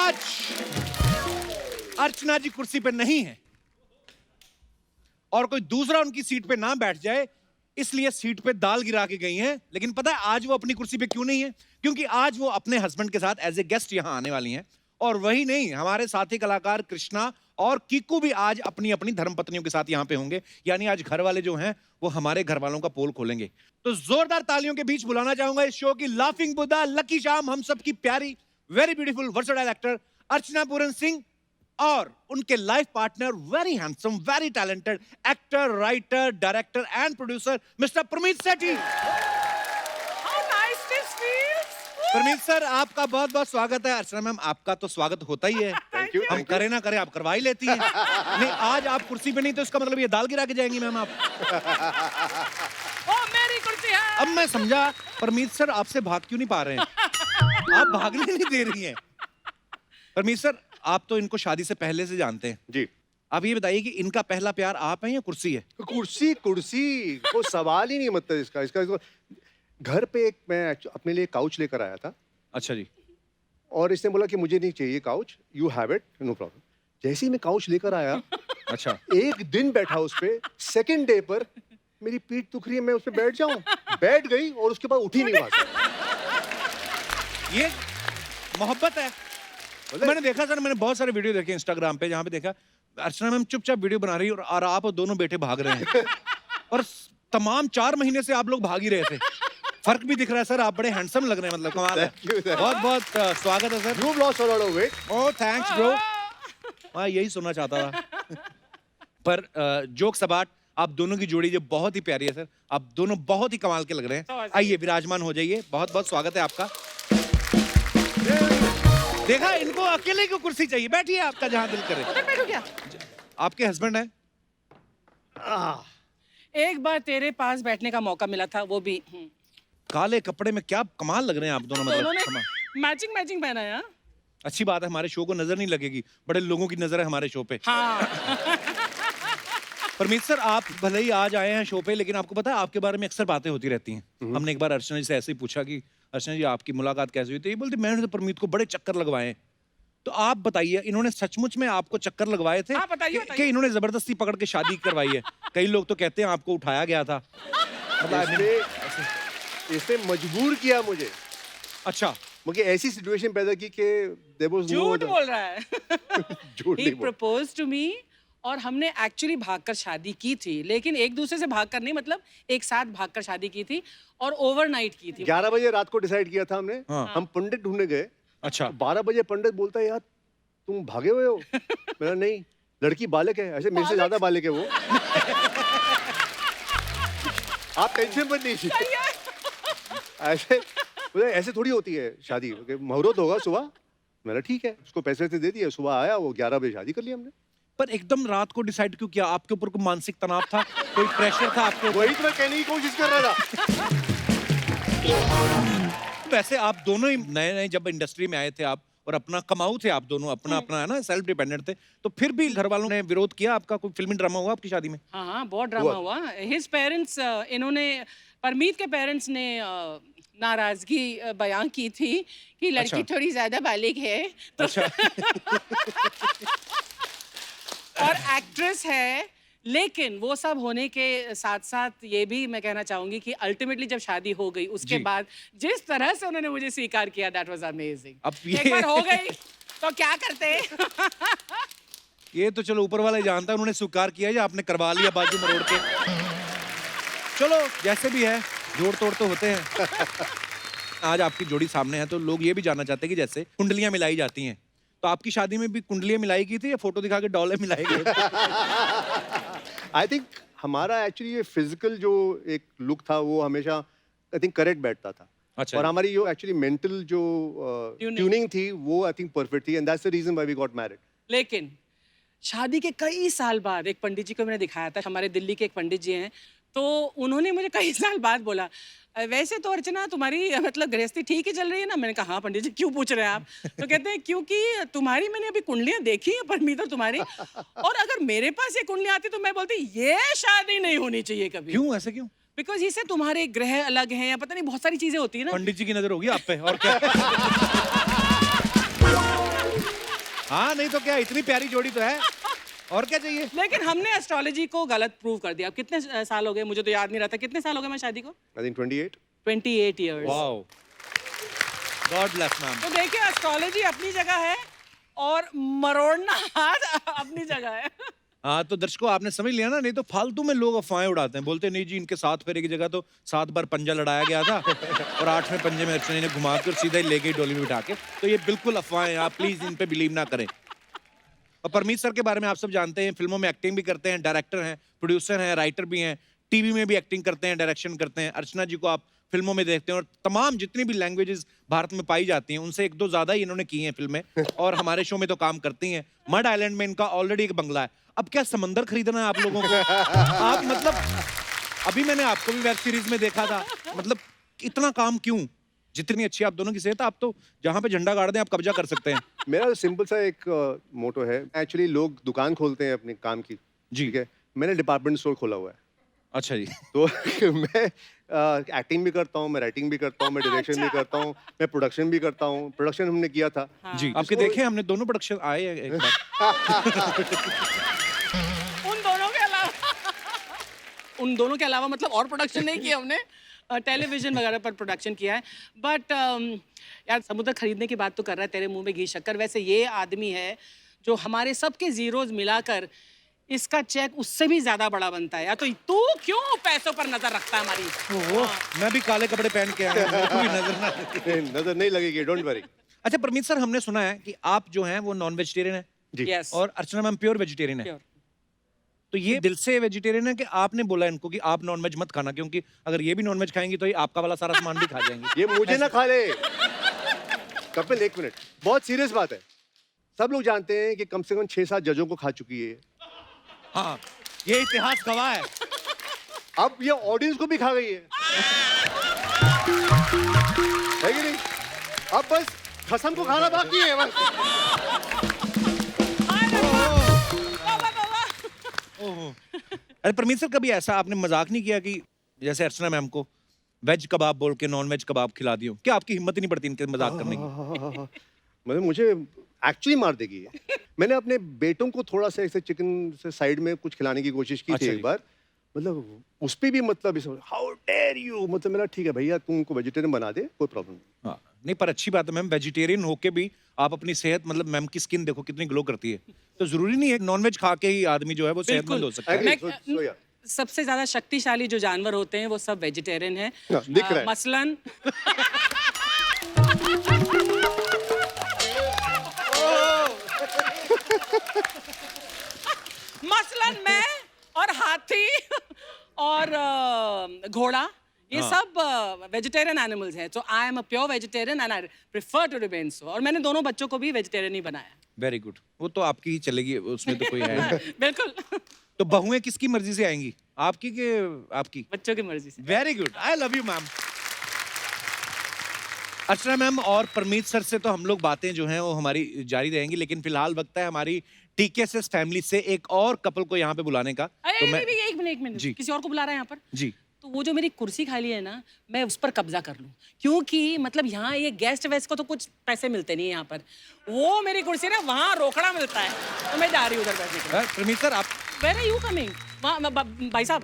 आज अर्चना जी कुर्सी पे नहीं है और कोई दूसरा उनकी सीट पे ना बैठ जाए, इसलिए सीट पे दाल गिरा के गई हैं। लेकिन पता है आज वो अपनी कुर्सी पे क्यों नहीं है? क्योंकि आज वो अपने हस्बैंड के साथ एज ए गेस्ट यहां आने वाली हैं। और वही नहीं, हमारे साथी कलाकार कृष्णा और कीकू भी आज अपनी अपनी धर्मपत्नियों के साथ यहां पे होंगे। यानी आज घर वाले जो हैं वो हमारे घर वालों का पोल खोलेंगे। तो जोरदार तालियों के बीच बुलाना चाहूंगा इस शो की लाफिंग बुद्धा, लकी शाम, हम सब की प्यारी, very beautiful, versatile actor Archana Puran Singh और उनके life partner, very handsome, very talented actor, writer, director and producer mister Parmeet Sethi. Parmeet sir, आपका बहुत बहुत स्वागत है। अर्चना मैम, आपका तो स्वागत होता ही है। Thank you. हम करें ना करें, आप करवा ही लेती हैं। नहीं, आज आप कुर्सी पे नहीं तो इसका मतलब ये दाल गिरा के जाएंगी मैम आप। ओ, मेरी कुर्सी है। अब मैं समझा परमीत सर आपसे भाग क्यों नहीं पा रहे हैं। आप भागने नहीं दे रही हैं। परमीत सर, आप तो इनको शादी से पहले से जानते हैं जी। अब ये बताइए कि इनका पहला प्यार आप हैं या कुर्सी है? कुर्सी कुर्सी को सवाल ही नहीं, मतलब इसका घर पे एक मैं अपने लिए काउच लेकर आया था। अच्छा जी। और इसने बोला कि मुझे नहीं चाहिए couch, you have it, no problem. जैसे ही मैं काउच लेकर आया, अच्छा, एक दिन बैठा उस पे, सेकंड डे पर मेरी पीठ दुख रही है, मैं उस पे बैठ जाऊं, बैठ गई और उसके बाद उठी नहीं वहां से। ये मोहब्बत है। मैंने देखा सर, मैंने बहुत सारे वीडियो देखे इंस्टाग्राम पे जहाँ पे देखा अर्चना मैम चुपचाप वीडियो बना रही और आप और दोनों बेटे भाग रहे हैं। और तमाम 4 महीने से आप लोग भाग ही रहे थे। फर्क भी दिख रहा है सर, आप बड़े हैंडसम लग रहे हैं, मतलब कमाल है। बहुत बहुत स्वागत है sir. You've lost a lot of weight. Oh thanks bro. हाँ, यही सुनना चाहता था। पर जोक्स अपार्ट, आप दोनों की जोड़ी जो बहुत ही प्यारी है सर, आप दोनों बहुत ही कमाल के लग रहे हैं। आइए विराजमान हो जाइए, बहुत बहुत स्वागत है आपका। देखा, इनको अकेले को कुर्सी चाहिए, बैठिए आपका जहां दिल करे। उधर बैठो क्या? आपके हस्बैंड है? एक बार तेरे पास बैठने का मौका मिला था, वो भी काले कपड़े में क्या कमाल लग रहे हैं आप दोनों, दोनों ने मतलब मैचिंग मैचिंग पहना है। अच्छी बात है, हमारे शो को नजर नहीं लगेगी, बड़े लोगों की नजर है हमारे शो पे। हाँ। परमीत सर, आप भले ही आज आए हैं शो पे, लेकिन आपको पता है आपके बारे में अक्सर बातें होती रहती हैं। हमने एक बार अर्चना जी से ऐसे ही पूछा कि अर्चना जी आपकी मुलाकात कैसे हुई, तो ये बोलते मैंने तो परमीत को बड़े चक्कर लगवाए। तो आप बताइए, इन्होंने सचमुच में आपको चक्कर लगवाए थे? हाँ, बताइए, कि इन्होंने जबरदस्ती पकड़ के शादी करवाई है? कई लोग तो कहते हैं आपको उठाया गया था। इसने मजबूर किया मुझे। अच्छा, मुझे ऐसी सिचुएशन पैदा की कि there was no झूठ other- बोल रहा है। झूठ He नहीं बोल। proposed to me और हमने एक्चुअली भागकर शादी की थी, लेकिन एक दूसरे से भागकर नहीं, मतलब एक साथ भागकर शादी की थी और ओवरनाइट की थी। 11 बजे रात को डिसाइड किया था हमने। हाँ। हम पंडित ढूंढने गए। अच्छा। 12 बजे पंडित बोलता है यार तुम भागे हुए हो। मेरा नहीं, लड़की बालक है, ऐसे मेरे से ज्यादा बालक है वो। आप टेंशन मत लीजिए। ऐसे थोड़ी होती है शादी। मुहूर्त होगा सुबह, मेरा ठीक है, उसको पैसे दे दिए, सुबह आया, वो 11 बजे शादी कर ली हमने। पर एकदम रात को डिसाइड क्यों किया? आपके ऊपर कोई मानसिक तनाव था, कोई प्रेशर था आपके ऊपर? वही तो मैं कहने की कोशिश कर रहा था। वैसे आप दोनों ही नए नए जब इंडस्ट्री में आए थे आप, और अपना कमाऊ थे आप दोनों, अपना अपना है ना, सेल्फ डिपेंडेंट थे, तो फिर भी घर वालों ने विरोध किया आपका? कोई फिल्मी ड्रामा हुआ आपकी शादी में? हाँ हाँ, बहुत ड्रामा हुआ। हिज पेरेंट्स, इन्होंने, परमीत के पेरेंट्स ने नाराजगी बयां की थी कि लड़की अच्छा। थोड़ी ज्यादा बालिग है, तो अच्छा। और एक्ट्रेस है। लेकिन वो सब होने के साथ साथ ये भी मैं कहना चाहूंगी कि अल्टीमेटली जब शादी हो गई उसके जी। बाद जिस तरह से उन्होंने मुझे स्वीकार किया, दैट वाज अमेजिंग। अब एक ये बार हो गई तो क्या करते। ये तो चलो ऊपर वाला ही जानता है, उन्होंने स्वीकार किया या आपने करवा लिया बाजू मरोड़ के? चलो जैसे भी है, जोड़ तोड़ तो होते हैं। आज आपकी जोड़ी सामने है तो लोग ये भी जानना चाहते हैं कि जैसे कुंडलियां मिलाई जाती हैं, तो आपकी शादी में भी कुंडलियां मिलाई गई थी या फोटो दिखा के डॉलर मिलाई गए? आई थिंक हमारा एक्चुअली ये फिजिकल जो एक लुक था वो हमेशा आई थिंक करेक्ट बैठता था। अच्छा। और हमारी जो एक्चुअली मेंटल जो ट्यूनिंग थी वो आई थिंक परफेक्ट थी, and that's the reason why we got married. लेकिन शादी के कई साल बाद एक पंडित जी को मैंने दिखाया था, हमारे दिल्ली के एक पंडित जी हैं, तो उन्होंने मुझे कई साल बाद बोला, वैसे तो अर्चना तुम्हारी मतलब गृहस्थी ठीक ही चल रही है ना? मैंने कहा हाँ पंडित जी, क्यों पूछ रहे हैं आप? तो कहते हैं क्योंकि तुम्हारी मैंने अभी कुंडलियां देखी हैं परमीत और तुम्हारी, और अगर मेरे पास ये कुंडलियां आती तो मैं बोलती ये शादी नहीं होनी चाहिए कभी। क्यों, ऐसे क्यों? बिकॉज इससे तुम्हारे ग्रह अलग हैं या पता नहीं बहुत सारी चीजें होती है ना। पंडित जी की नजर होगी आप पे और क्या? हाँ नहीं तो क्या, इतनी प्यारी जोड़ी तो है, और क्या चाहिए। लेकिन हमने एस्ट्रोलॉजी को गलत प्रूव कर दिया। अब कितने साल हो गए, मुझे तो याद नहीं रहता, कितने साल हो गए मैं शादी को? I think 28। 28 years. Wow, God bless ma'am. तो देखिए, एस्ट्रोलॉजी अपनी जगह है और मरोड़ना हाथ अपनी जगह है। हाँ तो दर्शकों आपने समझ लिया ना, नहीं तो फालतू में लोग अफवाहें उड़ाते हैं, बोलते हैं नहीं जी इनके 7 फेरे की जगह तो 7 बार पंजा लड़ाया गया था और 8वें पंजे में अर्चना ने घुमा के और सीधा ही ले गई डोली में बिठा के। तो ये बिल्कुल अफवाहें हैं, आप प्लीज इन पे बिलीव ना करें। और परमीत सर के बारे में आप सब जानते हैं, फिल्मों में एक्टिंग भी करते हैं, डायरेक्टर हैं, प्रोड्यूसर हैं, राइटर भी हैं, टीवी में भी एक्टिंग करते हैं, डायरेक्शन करते हैं। अर्चना जी को आप फिल्मों में देखते हैं और तमाम जितनी भी लैंग्वेजेस भारत में पाई जाती हैं उनसे 1-2 ज्यादा ही इन्होंने की हैं फिल्में, और हमारे शो में तो काम करती हैं। मड आइलैंड में इनका ऑलरेडी एक बंगला है। अब क्या समंदर खरीदना है आप लोगों को? आप मतलब अभी मैंने आपको भी वेब सीरीज में देखा था, मतलब इतना काम क्यों? जितनी अच्छी आप दोनों की सेहत, आप तो जहां पे झंडा गाड़ दें आप कब्जा कर सकते हैं। मेरा सिंपल सा एक मोटो है। एक्चुअली लोग दुकान खोलते हैं अपने काम की, जी। ठीक है, मैंने डिपार्टमेंट स्टोर खोला हुआ है। अच्छा जी। तो मैं एक्टिंग भी करता हूँ, मैं राइटिंग भी करता हूँ, मैं डायरेक्शन भी करता हूँ, मैं प्रोडक्शन भी करता हूँ। प्रोडक्शन हमने किया था। जी आपके देखे हमने दोनों प्रोडक्शन आए हैं एक बार। उन दोनों के अलावा मतलब और प्रोडक्शन नहीं किया हमने, टेलीविजन वगैरह पर प्रोडक्शन किया है। बट यार समुद्र खरीदने की बात तो कर रहा है, तेरे मुंह में घी शक्कर। वैसे ये आदमी है जो हमारे सबके जीरोज मिलाकर इसका चेक उससे भी ज्यादा बड़ा बनता है। या तो तू क्यों पैसों पर नजर रखता है हमारी? ओहो, मैं भी काले कपड़े पहन के आया हूं, मेरे को भी नजर ना लगे। नजर नहीं लगेगी, डोंट वरी। अच्छा परमीत सर, हमने सुना है कि आप जो हैं वो नॉन वेजिटेरियन है जी। Yes. और अर्चना मैम प्योर वेजिटेरियन है। Pure. तो ये दिल से वेजिटेरियन है कि आपने बोला इनको कि आप नॉन वेज मत खाना, क्योंकि अगर ये भी नॉन वेज खाएंगी तो ये आपका वाला सारा सामान भी खा जाएंगी। ये मुझे ना खा ले। कपिल एक मिनट, बहुत सीरियस बात है। सब लोग जानते हैं कि कम से कम 6-7 जजों को खा चुकी है। हाँ ये इतिहास गवाह है। अब ये ऑडियंस को भी खा गई है कि नहीं? अब बस कसम को खाना बाकी है बस। ओहो। अरे परमीत सर, कभी ऐसा आपने मजाक नहीं किया कि जैसे अर्चना मैम को वेज कबाब बोल के नॉन वेज कबाब खिला दियो? क्या आपकी हिम्मत ही नहीं पड़ती इनके मजाक करने की? मतलब मुझे एक्चुअली मार देगी ये। मैंने अपने बेटों को थोड़ा सा ऐसे चिकन से साइड में कुछ खिलाने की कोशिश की थी अच्छा एक बार। मतलब उस पे भी मतलब हाउ डेयर यू, मतलब मेरा ठीक है भैया तुम उनको वेजिटेरियन बना दे, कोई प्रॉब्लम नहीं। हाँ नहीं, पर अच्छी बात है मैम, वेजिटेरियन होके भी आप अपनी सेहत, मतलब मैम की स्किन देखो कितनी ग्लो करती है। तो जरूरी नहीं है नॉन वेज खा के ही आदमी जो है वो सेहतमंद हो सकता है। Agree. मैं- So, yeah. सबसे ज्यादा शक्तिशाली जो जानवर होते हैं वो सब वेजिटेरियन हैं। हाँ, दिख रहा है। मसलन मसलन मैं और हाथी और घोड़ा, ये सब वेजिटेरियन एनिमल्स हैं। तो I am a pure vegetarian and I prefer to remain so. और मैंने दोनों बच्चों को भी वेजिटेरियन ही बनाया। वेरी गुड, वो तो आपकी ही चलेगी, उसमें तो कोई है नहीं। बिल्कुल। तो बहुएं किसकी मर्जी से आएंगी, आपकी के आपकी? बच्चों की मर्जी से। Very good, I love you ma'am. Archana ma'am और परमीत सर से तो हम लोग बातें जो हैं वो हमारी जारी रहेंगी, लेकिन फिलहाल वक्त है हमारी टीकेएसएस फैमिली से एक और कपल को यहाँ पे बुलाने का। अरे तो नहीं, नहीं, एक मिनट जी। किसी और को बुला रहा है यहाँ पर। जी तो वो जो मेरी कुर्सी खाली है ना, मैं उस पर कब्जा कर लूं, क्योंकि मतलब यहाँ ये गेस्ट वेस्ट को तो कुछ पैसे मिलते नहीं है यहाँ पर। वो मेरी कुर्सी ना वहाँ रोकड़ा मिलता है, तो मैं जा रही हूँ उधर बैठने के लिए। परमीत सर आप वेयर आर यू कमिंग? भाई साहब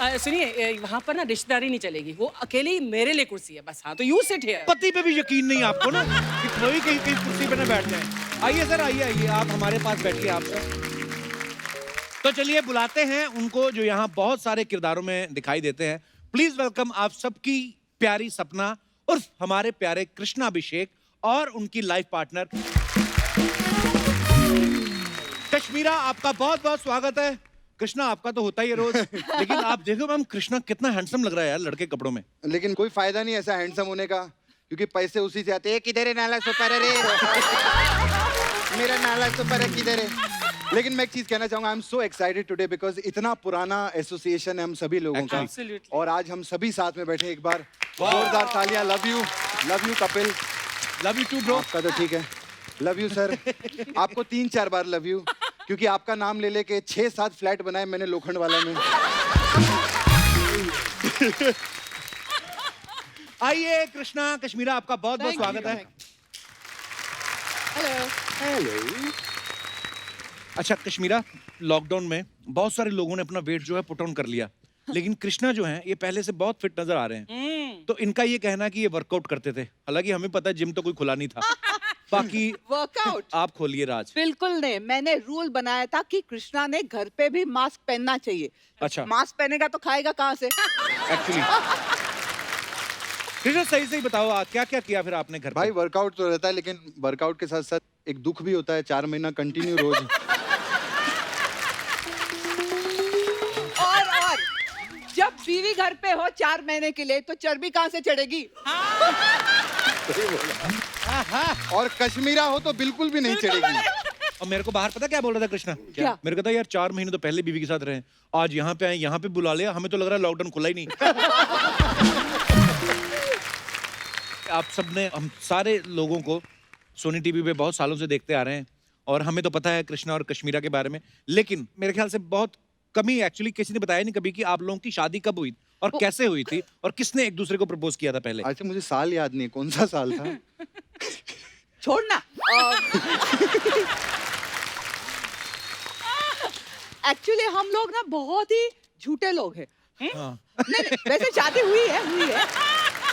नहीं। सुनिए, वहाँ पर ना रिश्तेदारी नहीं चलेगी, वो अकेली मेरे लिए कुर्सी है बस। हाँ तो यू सिट हियर। पति पे भी यकीन नहीं आपको ना कि कोई कहीं कहीं कुर्सी पे ना बैठ जाए। आइए सर, आइए आइए, आप हमारे पास बैठिए आप सर। तो चलिए बुलाते हैं उनको जो यहाँ बहुत सारे किरदारों में दिखाई देते हैं। प्लीज वेलकम आप सबकी प्यारी सपना उर्फ हमारे प्यारे कृष्णा अभिषेक और उनकी लाइफ पार्टनर कश्मीरा। आपका बहुत बहुत स्वागत है। कृष्णा आपका तो होता ही है रोज, लेकिन आप देखो मैम कृष्णा कितना हैंडसम लग रहा है यार लड़के कपड़ों में। लेकिन कोई फायदा नहीं ऐसा हैंडसम होने का, क्योंकि पैसे उसी से आते हैं। किधर है नाला सुपर रे? मेरा नाला सुपर है, किधर है? लेकिन मैं एक चीज कहना चाहूंगा, आई am so excited today because इतना पुराना एसोसिएशन है हम सभी लोगों का, Absolutely. और आज हम सभी साथ में बैठे। एक बार जोरदार तालियां। Love you Kapil. Love you too bro. आपका तो ठीक है। Love you sir. आपको 3-4 बार लव यू, क्योंकि आपका नाम ले लेके 6-7 फ्लैट बनाए मैंने लोखंड वाला में। आइए कृष्णा, कश्मीरा आपका बहुत बहुत Thank you. स्वागत है। हेलो। अच्छा कश्मीरा, लॉकडाउन में बहुत सारे लोगों ने अपना वेट जो है पुट ऑन कर लिया, लेकिन कृष्णा जो है ये पहले से बहुत फिट नजर आ रहे हैं। तो इनका ये कहना है कि ये वर्कआउट करते थे, हालांकि हमें पता है जिम तो कोई खुला नहीं था। बाकी वर्कआउट आप खोलिए राज। बिल्कुल नहीं, मैंने रूल बनाया था कि कृष्णा ने घर पे भी मास्क पहनना चाहिए। अच्छा। मास्क पहनेगा तो खाएगा कहाँ से? एक्चुअली कृष्णा सही बताओ क्या क्या किया फिर आपने घर भाई पे? वर्कआउट तो रहता है, लेकिन वर्कआउट के साथ साथ एक दुख भी होता है, 4 महीना कंटिन्यू रोज। और जब बीवी घर पे हो 4 महीने के लिए तो चर्बी कहाँ से चढ़ेगी? और कश्मीरा हो तो बिल्कुल भी नहीं चढ़ेगी। और मेरे को बाहर पता क्या बोल रहा था कृष्णा? क्या? मेरे को था यार 4 महीने तो पहले बीवी के साथ रहे, आज यहाँ पे आए, यहाँ पे बुला लिया, हमें तो लग रहा है लॉकडाउन खुला ही नहीं। आप सबने हम सारे लोगों को सोनी टीवी पे बहुत सालों से देखते आ रहे हैं और हमें तो पता है कृष्णा और कश्मीरा के बारे में, लेकिन मेरे ख्याल से बहुत कमी एक्चुअली किसी ने बताया नहीं कभी कि आप लोगों की शादी कब हुई और कैसे हुई थी और किसने एक दूसरे को प्रपोज किया था पहले। अच्छा मुझे साल याद नहीं, कौन सा साल था? छोड़ना। एक्चुअली हम लोग ना बहुत ही झूठे लोग हैं। हाँ। नहीं, वैसे शादी हुई है।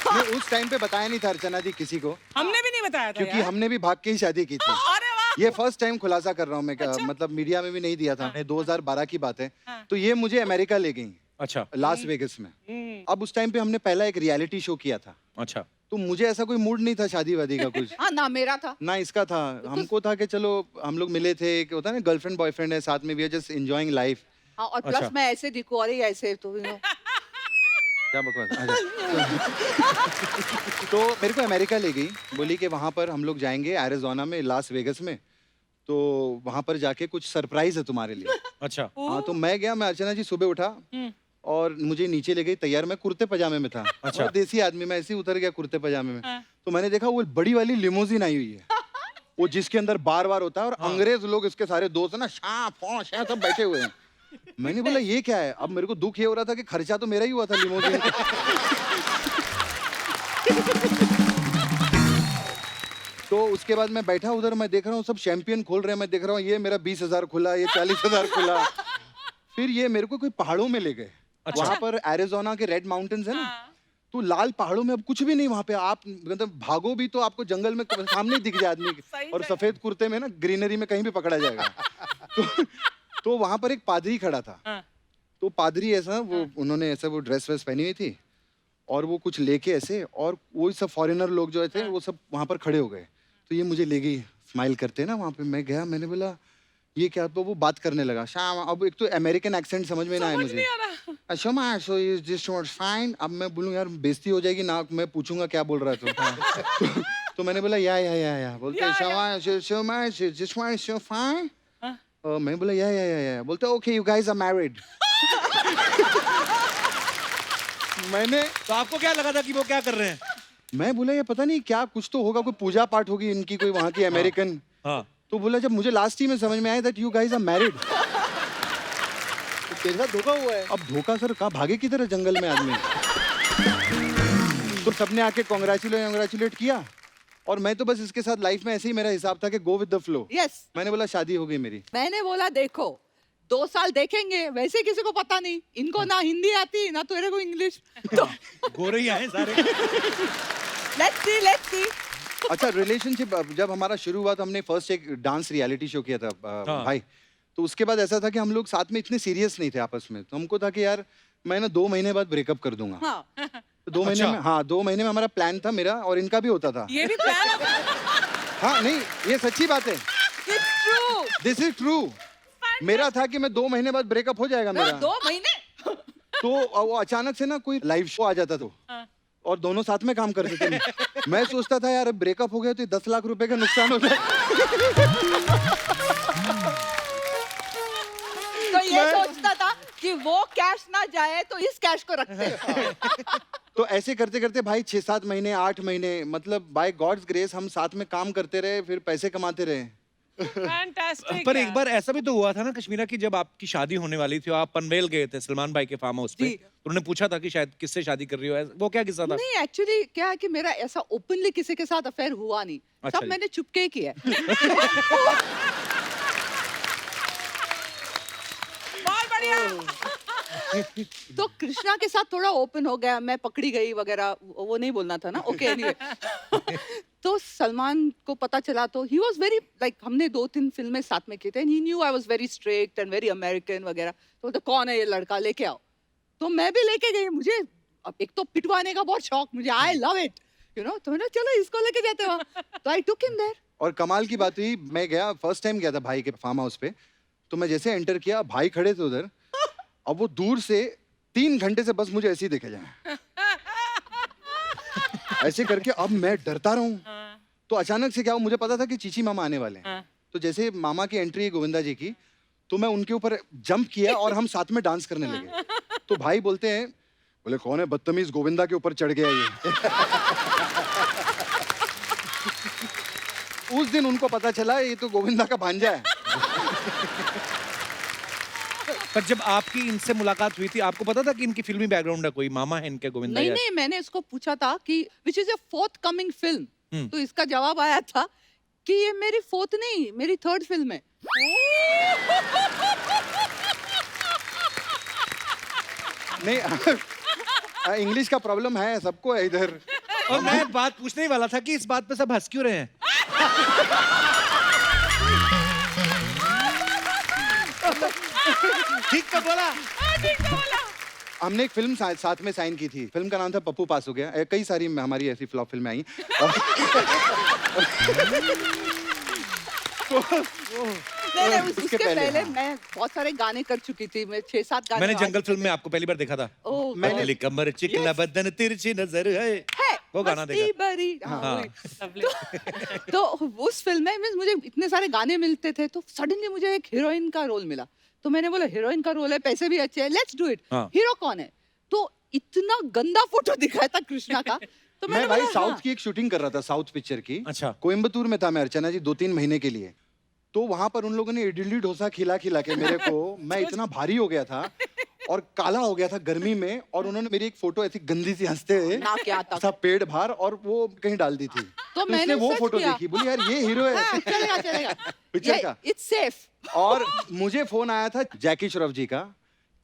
नहीं, उस टाइम पे बताया नहीं था अर्चना जी किसी को, हमने भी नहीं बताया था क्योंकि यार। हमने भी भाग के ही शादी की थी। अरे वाह। ये फर्स्ट टाइम खुलासा कर रहा हूँ मैं, मतलब मीडिया में भी नहीं दिया था। 2012 की बात है। हाँ। तो ये मुझे अमेरिका ले गई, अच्छा लास वेगस में। अब उस टाइम पे हमने पहला एक रियलिटी शो किया था, अच्छा तो मुझे ऐसा कोई मूड नहीं था शादी वादी का कुछ। हाँ ना, मेरा था। ना इसका था, हमको था कि चलो हम लोग मिले थे, कि होता है ना गर्लफ्रेंड बॉयफ्रेंड है साथ में, we are just enjoying life. हाँ, और अच्छा। प्लस मैं ऐसे दिखूं, अरे ऐसे तो क्या बकवास। तो मेरे को अमेरिका ले गई, बोली कि वहाँ पर हम लोग जाएंगे एरिज़ोना में, लास वेगस में, तो वहाँ पर जाके कुछ सरप्राइज है तुम्हारे लिए। अच्छा हाँ, तो मैं गया, मैं अर्चना जी सुबह उठा और मुझे नीचे ले गई तैयार, मैं कुर्ते पजामे में था। अच्छा। और देसी आदमी, मैं ऐसे ही उतर गया कुर्ते पजामे में। तो मैंने देखा वो बड़ी वाली लिमोजिन आई हुई है, वो जिसके अंदर बार बार होता है, और अंग्रेज लोग इसके सारे दोस्त है ना, शाह फौश है, सब बैठे हुए हैं। मैंने बोला ये क्या है? अब मेरे को दुख ये हो रहा था कि खर्चा तो मेरा ही हुआ था लिमोजिन। तो उसके बाद मैं बैठा उधर, मैं देख रहा हूँ सब चैंपियन खोल रहे हैं, मैं देख रहा हूँ ये मेरा 20,000 खुला, ये 40,000 खुला। फिर ये मेरे को कोई पहाड़ों में ले गए। अच्छा। वहां पर एरिज़ोना के रेड माउंटेन्स है ना, तो लाल पहाड़ों में अब कुछ भी नहीं वहां पे, आप मतलब भागो भी तो आपको जंगल में सामने ही दिख जाए आदमी, और सफेद कुर्ते में ना ग्रीनरी में कहीं भी पकड़ा जाएगा। तो वहां पर एक पादरी खड़ा था। तो पादरी ऐसा वो उन्होंने ऐसा वो ड्रेस वेस पहनी हुई थी, और वो कुछ लेके ऐसे, और वो सब फॉरेनर लोग जो थे वो सब वहां पर खड़े हो गए। तो ये मुझे ले गई स्माइल करते ना वहां पे, मैं गया, मैंने बोला ये क्या? तो वो बात करने लगा शाम, अब एक तो अमेरिकन एक्सेंट समझ में ना आए मुझे। अच्छा मैं सो इज दिस फाइन। अब मैं बोलूं यार बेइज्जती हो जाएगी ना, मैं पूछूंगा क्या बोल रहा था। तो मैंने बोला या बोलते Shama this one is fine. मैं बोला या बोलते okay you guys are married. मैंने तो आपको क्या लगा था कि वो क्या कर रहे हैं? मैं बोला ये पता नहीं क्या, कुछ तो होगा, कोई पूजा पाठ होगी इनकी कोई वहां की अमेरिकन। हाँ तो बोला जब मुझे लास्ट ही में समझ में आया that you guys are married. तेरे साथ धोखा हुआ है। अब धोखा सर, कहाँ भागे किधर है जंगल में आदमी। तो सबने आके कांग्रेचुलेट किया, और मैं तो बस इसके साथ लाइफ में ऐसे ही मेरा हिसाब था कि go with the flow. Yes, मैंने बोला शादी हो गई मेरी। मैंने बोला देखो 2 साल देखेंगे, वैसे किसी को पता नहीं, इनको ना हिंदी आती ना तेरे को इंग्लिश, तो गोरे ही आए सारे। Let's see. अच्छा रिलेशनशिप जब हमारा शुरू हुआ तो हमने फर्स्ट एक डांस रियलिटी शो किया था भाई। तो उसके बाद ऐसा था कि हम लोग साथ में इतने सीरियस नहीं थे आपस में, तो हमको था कि यार मैं ना 2 महीने बाद ब्रेकअप कर दूंगा। हाँ, तो 2 महीने में, हाँ 2 महीने में हमारा प्लान था, मेरा और इनका भी होता था। ये भी प्लान होगा। हाँ नहीं ये सच्ची बात है, it's true. This is true. मेरा था कि मैं 2 महीने बाद ब्रेकअप हो जाएगा मेरा। 2 महीने? तो वो अचानक से ना कोई लाइव शो आ जाता तो, और दोनों साथ में काम करते थे। मैं सोचता था यार ब्रेकअप हो गया तो 10 लाख रुपए का नुकसान हो जाए। तो ये सोचता था कि वो कैश ना जाए तो इस कैश को रखते। तो ऐसे करते करते भाई 6-7 महीने 8 महीने, मतलब बाय गॉड्स ग्रेस हम साथ में काम करते रहे, फिर पैसे कमाते रहे। फैंटास्टिक। पर एक बार ऐसा भी तो हुआ था ना कश्मीरा कि जब आपकी शादी होने वाली थी और आप पनवेल गए थे सलमान भाई के फार्म हाउस पे, जी। तो उन्होंने पूछा था कि शायद किससे शादी कर रही हो, वो क्या किस्सा था? नहीं एक्चुअली क्या है कि मेरा ऐसा ओपनली किसी के साथ अफेयर हुआ नहीं, अच्छा सब जी। मैंने चुपके ही किया है। बहुत बढ़िया। तो कृष्णा के साथ थोड़ा ओपन हो गया, मैं पकड़ी गई वगैरह, वो नहीं बोलना था ना, ओके एनीवे। तो सलमान को पता चला तो ही वाज वेरी लाइक, हमने 2-3 फिल्में साथ में की थे, he knew I was very strict and very American वगैरह। तो कौन है ये लड़का, लेके आओ। तो मैं भी लेके गई, मुझे अब एक तो पिटवाने का बहुत शौक, मुझे I love it you know, तो मैंने चलो इसको लेके जाते हैं वहाँ। तो आई टुक हिम देयर। और कमाल की बात हुई, मैं गया फर्स्ट टाइम गया था भाई के फार्म हाउस पे, तो मैं जैसे एंटर किया भाई खड़े थे उधर, अब वो दूर से 3 घंटे से बस मुझे ऐसे ही देखे जाए, ऐसे करके। अब मैं डरता रहा हूँ, तो अचानक से क्या हुआ, मुझे पता था कि चीची मामा आने वाले हैं। तो जैसे मामा की एंट्री है गोविंदा जी की, तो मैं उनके ऊपर जंप किया और हम साथ में डांस करने लगे। तो भाई बोलते हैं, बोले कौन है बदतमीज, गोविंदा के ऊपर चढ़ गया ये। उस दिन उनको पता चला ये तो गोविंदा का भांजा है। पर जब आपकी इनसे मुलाकात हुई थी, आपको पता था कि इनकी फिल्मी बैकग्राउंड है, कोई मामा है इनके गोविंदा नहीं या? नहीं, मैंने इसको पूछा था कि which is your fourth coming film, तो इसका जवाब आया था कि ये मेरी फोर्थ नहीं, मेरी थर्ड फिल्म है। नहीं, इंग्लिश का प्रॉब्लम है सबको है इधर। और मैं बात पूछने ही वाला था कि इस बात पे सब हंस क्यों रहे हैं? ठीक तो बोला। हमने एक फिल्म साथ में साइन की थी, फिल्म का नाम था पप्पू पास हो गया। कई सारी हमारी ऐसी फ्लॉप फिल्में आई। नहीं, नहीं, उसके उसके पहले, पहले हाँ। मैं बहुत सारे गाने कर चुकी थी, मैं 6-7 गाने। मैंने आज- जंगल फिल्म में आपको पहली बार देखा था। ओह, मैंने- पतली कमर चिकना बदन तिरछी नजर है, है, वो गाना मस्ती देखा। भरी, हाँ, हाँ। वही। तो उस फिल्म में means मुझे इतने सारे गाने मिलते थे, तो सडनली मुझे एक हीरोइन का रोल मिला। तो मैंने बोला हीरोइन का रोल है, पैसे भी अच्छे हैं, लेट्स डू इट। हाँ। हीरो कौन है? तो इतना गंदा फोटो दिखाया था कृष्णा का। तो मैं मैंने भाई बोला, साउथ हाँ। की एक शूटिंग कर रहा था, साउथ पिक्चर की। अच्छा। कोयम्बतूर में था मैं, अर्चना जी, 2-3 महीने के लिए। तो वहां पर उन लोगों ने इडली डोसा खिला खिला के मेरे को, मैं इतना भारी हो गया था और काला हो गया था गर्मी में, और उन्होंने मेरी एक फोटो ऐसी गंदी सी हंसते हुए, ना क्या तक। ऐसा पेट बाहर, और वो कहीं डाल दी थी। तो मैंने उसने वो सच फोटो किया। देखी, बोली यार ये हीरो है। हाँ, चलेगा चलेगा, पिक्चर का। It's safe. और मुझे फोन आया था जैकी श्रॉफ जी का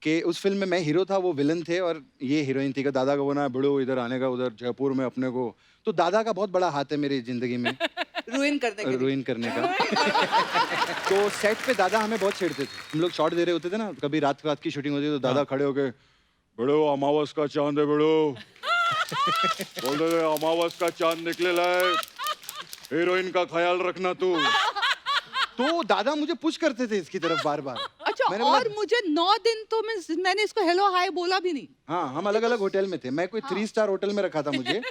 कि उस फिल्म में मैं हीरो था, वो विलन थे और ये हीरोइन थी। कि दादा को बोला बड़ो इधर आने का, उधर जयपुर में अपने को। तो दादा का बहुत बड़ा हाथ है मेरी जिंदगी में, रुइन करने के लिए। रुइन करने का। तो सेट पे दादा हमें बहुत छेड़ते थे। हम लोग शॉट दे रहे होते थे ना, कभी रात रात की शूटिंग होती थी, तो दादा खड़े होके, बड़ो अमावस का चांद है बड़ो, बोलते थे अमावस का चांद निकले लाए, हीरोइन का ख्याल रखना तू। तो दादा मुझे पुश करते थे इसकी तरफ बार बार। अच्छा, मैंने बोला- और मुझे 9 दिन तो मैंने इसको हेलो हाय बोला भी नहीं। हाँ, हम अलग अलग होटल में थे। मैं कोई 3 स्टार होटल में रखा था मुझे,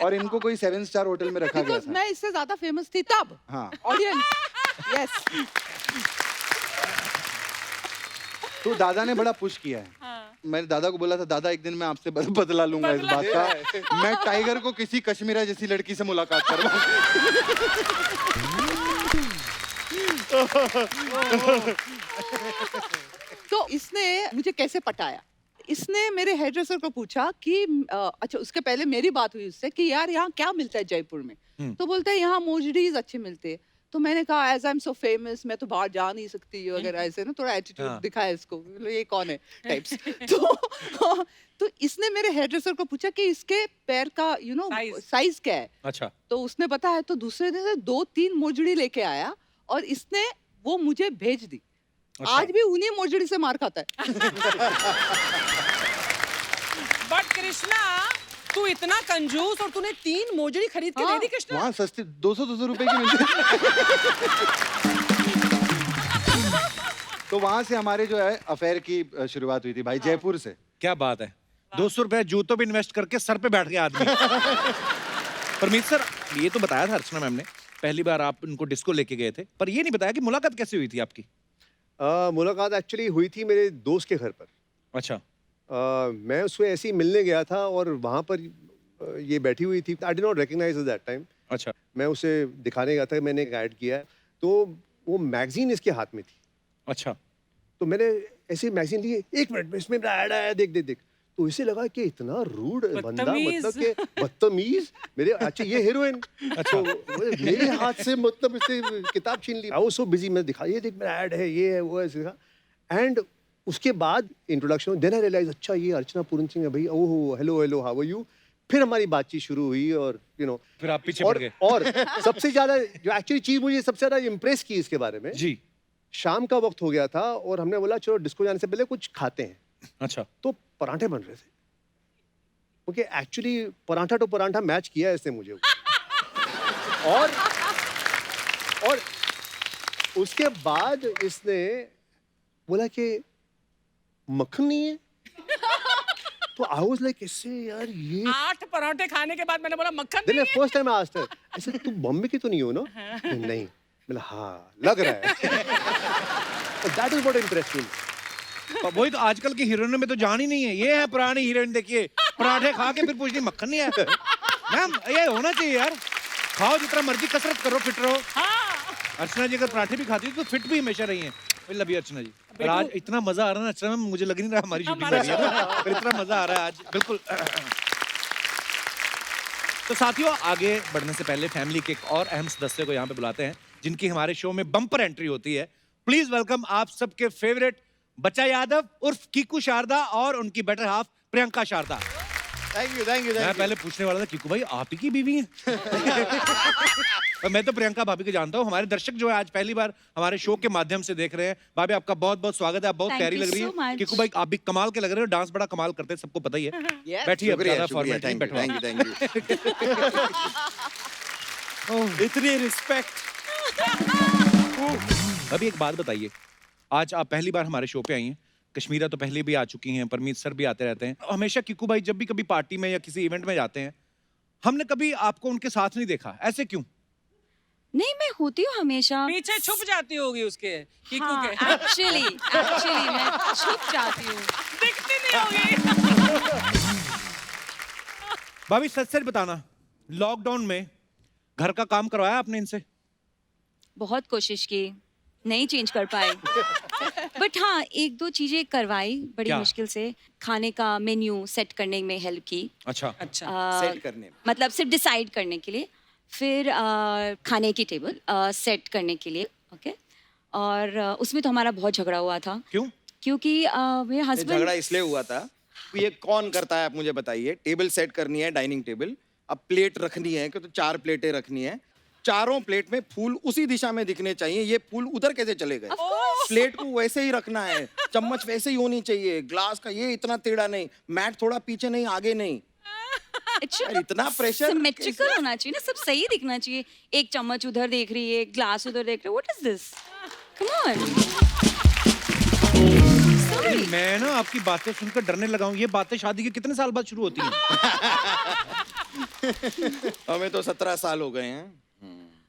और इनको कोई 7 स्टार होटल में रखा गया बिकॉज था। मैं इससे ज्यादा फेमस थी तब। हाँ। Audience, yes. तो दादा ने बड़ा पुश किया है। मैंने दादा को बोला था, दादा एक दिन मैं आपसे बदला लूंगा इस बात का, मैं टाइगर को किसी कश्मीरा जैसी लड़की से मुलाकात करवाऊंगा। तो इसने मुझे कैसे पटाया? इसने मेरे हेयरड्रेसर को पूछा कि अच्छा, उसके पहले मेरी बात हुई उससे कि यार यहाँ क्या मिलता है जयपुर में? तो बोलते हैं यहाँ मोजडीज अच्छे मिलते हैं। तो मैंने कहा as I am so famous, मैं तो बाहर जा नहीं सकती वगैरह, ऐसे ना थोड़ा एटीट्यूड हाँ। दिखाया इसको, बोले, ये कौन है टाइप्स। तो इसने मेरे हेयरड्रेसर को पूछा कि इसके पैर का यू नो Size. साइज क्या है? अच्छा। तो उसने बताया, तो दूसरे दिन से 2-3 मोजड़ी लेके आया और इसने वो मुझे भेज दी। अच्छा। आज भी उन्हीं मोजड़ी से मार खाता है। बट कृष्णा, तू इतना कंजूस और तूने 3 मोजड़ी खरीद के हाँ। दे दी कृष्णा। वहाँ सस्ती 200-200 रुपए की मिलती है। तो वहां से हमारे जो है अफेयर की शुरुआत हुई थी भाई, जयपुर से। क्या बात है, 200 रुपए जूतों पे इन्वेस्ट करके सर पे बैठ गया आदमी। परमीत सर, ये तो बताया था अर्चना मैम ने, पहली बार आप उनको डिस्को लेके गए थे, पर ये नहीं बताया कि मुलाकात कैसे हुई थी आपकी? मुलाकात एक्चुअली हुई थी मेरे दोस्त के घर पर। अच्छा। मैं उसमें ऐसे ही मिलने गया था और वहाँ पर ये बैठी हुई थी। I did not recognise that time. अच्छा। मैं उसे दिखाने गया था, मैंने एक ऐड किया है, तो वो मैगजीन इसके हाथ में थी। अच्छा। तो मैंने ऐसे मैगजीन ली, 1 मिनट में इसमें ऐड आया, देख देख देख। तो इसे लगा कि इतना रूड बंदा, बदतमीज। मतलब कि बदतमीज। मेरे अच्छा ये हीरोइन, अच्छा मेरे हाथ से मतलब इससे किताब छीन ली। आई वाज सो बिजी, मैं दिखा, ये देख मेरा ऐड है, ये है, वो है, ऐसे दिखा। एंड उसके बाद इंट्रोडक्शन, देन आई रियलाइज अच्छा ये अर्चना पूरन सिंह है भाई। Oh hello hello, how are you. फिर हमारी बातचीत शुरू हुई और फिर आप पीछे पड़ गए। और सबसे ज्यादा जो एक्चुअली चीज मुझे सबसे ज्यादा इम्प्रेस की इसके बारे में, जी। शाम का वक्त हो गया था और हमने बोला चलो डिस्को जाने से पहले कुछ खाते हैं। अच्छा। तो पराठे बन रहे थे, क्योंकि actually paratha to paratha match किया है इसने मुझे। और उसके बाद इसने बोला कि मक्खन नहीं है। तो आई वाज लाइक इससे यार ये 8 पराठे खाने के बाद मैंने बोला मक्खन देन नहीं first time I asked her, ऐसे तू बॉम्बे की तो नहीं हो ना? नहीं। मैंने हाँ लग रहा है। That is what interest me. वही तो, आजकल की हीरोइनों में तो जान ही नहीं है। ये है पुरानी हीरोइन, देखिए पराठे खा के फिर पूछनी मक्खन नहीं है। मैम ये होना चाहिए यार, खाओ जितना मर्जी, कसरत करो, फिट रहो। अर्चना जी अगर पराठे भी खाती थी तो फिट भी हमेशा रही हैं। लव यू अर्चना जी। और आज इतना मजा आ रहा है ना अर्चना मैम, मुझे लग नहीं रहा हमारी शूटिंग कर रही है ना, पर इतना मजा आ रहा है आज, बिल्कुल। तो साथियों, आगे बढ़ने से पहले फैमिली के एक और अहम सदस्य को यहाँ पे बुलाते हैं, जिनकी हमारे शो में बम्पर एंट्री होती है। प्लीज वेलकम आप सबके फेवरेट बच्चा यादव उर्फ कीकू शारदा और उनकी better half Priyanka Sharda. Thank you thank you मैं पहले पूछने वाला था कीकू भाई आप ही की बीवी हैं? पर मैं तो प्रियंका भाभी को जानता हूँ। हमारे दर्शक जो है आज पहली बार हमारे शो के माध्यम से देख रहे हैं। भाभी आपका बहुत बहुत स्वागत है, आप बहुत Thank प्यारी you लग रही so है। much. कीकू भाई आप भी कमाल के लग रहे हो, डांस बड़ा कमाल करते हैं, सबको पता ही है। बैठिए, अब शुक्रिया ज्यादा शुक्रिया, फॉर्मेलिटी थैंक यू बैठो। Thank you thank you. इतनी रिस्पेक्ट। अभी एक बात बताइए, आज आप पहली बार हमारे शो पे आई हैं। कश्मीरा तो पहले भी आ चुकी हैं, परमीत सर भी आते रहते हैं। हमेशा कीकू भाई जब भी कभी पार्टी में या किसी इवेंट में जाते हैं, हमने कभी आपको उनके साथ नहीं देखा, ऐसे क्यों? नहीं, मैं होती हूँ हमेशा। पीछे छुप जाती होगी उसके कीकू हाँ, के। एक्चुअली मैं छुप जाती हूँ। दिखती नहीं होगी। भाभी सच सच बताना, लॉकडाउन में घर का काम करवाया आपने इनसे? बहुत कोशिश की, नहीं चेंज कर पाए। बट हाँ, 1-2 चीजें करवाई बड़ी क्या? मुश्किल से। खाने का मेन्यू सेट करने में हेल्प की। अच्छा। अच्छा। सेट करने में। मतलब सिर्फ डिसाइड करने के लिए, फिर खाने की टेबल सेट करने के लिए। ओके। और उसमें तो हमारा बहुत झगड़ा हुआ था, क्यों? क्योंकि मेरे झगड़ा हस्बैंड इसलिए हुआ था, ये कौन करता है आप मुझे बताइए। टेबल सेट करनी है, डाइनिंग टेबल, अब प्लेट रखनी है, तो 4 प्लेटें रखनी है। चारों प्लेट में फूल उसी दिशा में दिखने चाहिए, ये फूल उधर कैसे चले गए? प्लेट को वैसे ही रखना है, चम्मच वैसे ही होनी चाहिए, ग्लास का ये इतना टेढ़ा नहीं, मैट थोड़ा पीछे नहीं आगे नहीं। यार, इतना प्रेशर सिमेट्रिकल होना चाहिए ना, सब सही दिखना चाहिए। एक चम्मच उधर देख रही है, एक ग्लास उधर देख रही है। What is this? Come on. Sorry. मैं ना आपकी बातें सुनकर डरने लगा हूँ। ये बातें शादी के कितने साल बाद शुरू होती हैं? हमें तो 17 साल हो गए हैं।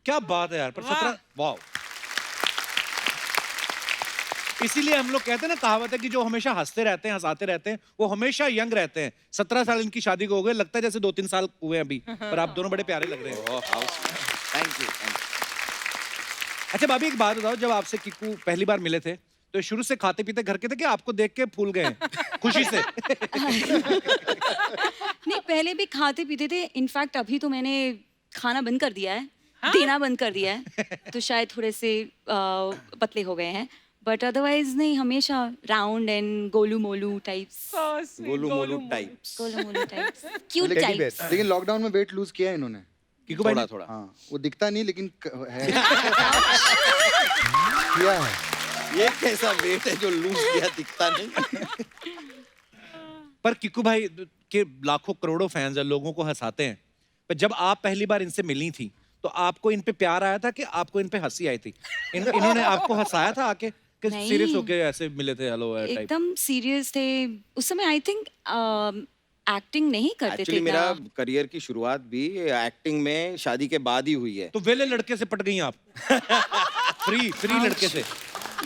क्या बात है यार, पर 17, वाह। इसीलिए हम लोग कहते हैं ना, कहावत है कि जो हमेशा हंसते रहते हैं, हंसाते रहते हैं, वो हमेशा यंग रहते हैं। 17 साल इनकी शादी को हो गए, लगता है जैसे 2-3 साल हुए अभी। पर आप दोनों बड़े प्यारे लग रहे हैं। Thank you. अच्छा भाभी एक बात बताओ, जब आपसे कीकू पहली बार मिले थे तो शुरू से खाते पीते घर के थे कि आपको देख के फूल गए खुशी से? नहीं, पहले भी खाते पीते थे। इनफैक्ट अभी तो मैंने खाना बंद कर दिया है, देना बंद कर दिया है, तो शायद थोड़े से पतले हो गए हैं। बट अदरवाइज नहीं, हमेशा round and Golu Molu types. Golu Molu types. Golu Molu types, cute Teddy types. bear। लेकिन लॉकडाउन में वेट लूज किया है इन्होंने। कीकू भाई थोड़ा थोड़ा। हाँ, वो दिखता नहीं लेकिन है। किया है। ये कैसा वेट है जो लूज किया दिखता नहीं? पर कीकू भाई के लाखों करोड़ों फैंस हैं, लोगों को हंसाते हैं। पर जब आप पहली बार इनसे मिली थी तो आपको इन पे प्यार आया था कि आपको इन पे हंसी आई थी? इन्होंने आपको हंसाया था आके कि नहीं। सीरियस होके ऐसे मिले थे हेलो टाइप? एकदम सीरियस थे उस समय। आई थिंक एक्टिंग नहीं करते एक्चुअली थे मेरा ना। करियर की शुरुआत भी एक्टिंग में शादी के बाद ही हुई है। तो वेले लड़के से पट गई आप? फ्री लड़के से?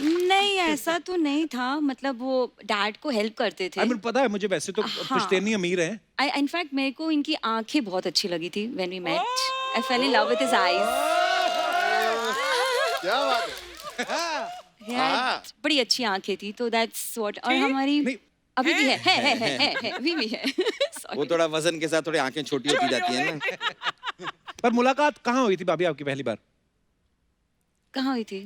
नहीं, ऐसा तो नहीं था। मतलब वो डैड को हेल्प करते थे। आई मीन पता है मुझे, वैसे तो हाँ। पुश्तैनी अमीर हैं। इनफैक्ट मेरे को इनकी आंखें बहुत अच्छी लगी थी when we met. I fell in love with his eyes. क्या बात है। यार बड़ी अच्छी आंखें थी तो दैट्स व्हाट। और हमारी नहीं, अभी भी है अभी भी है। वो Sorry. थोड़ा वजन के साथ थोड़ी आंखें छोटी होती जाती है ना। पर मुलाकात कहाँ हुई थी भाभी आपकी पहली बार? कहाँ हुई थी?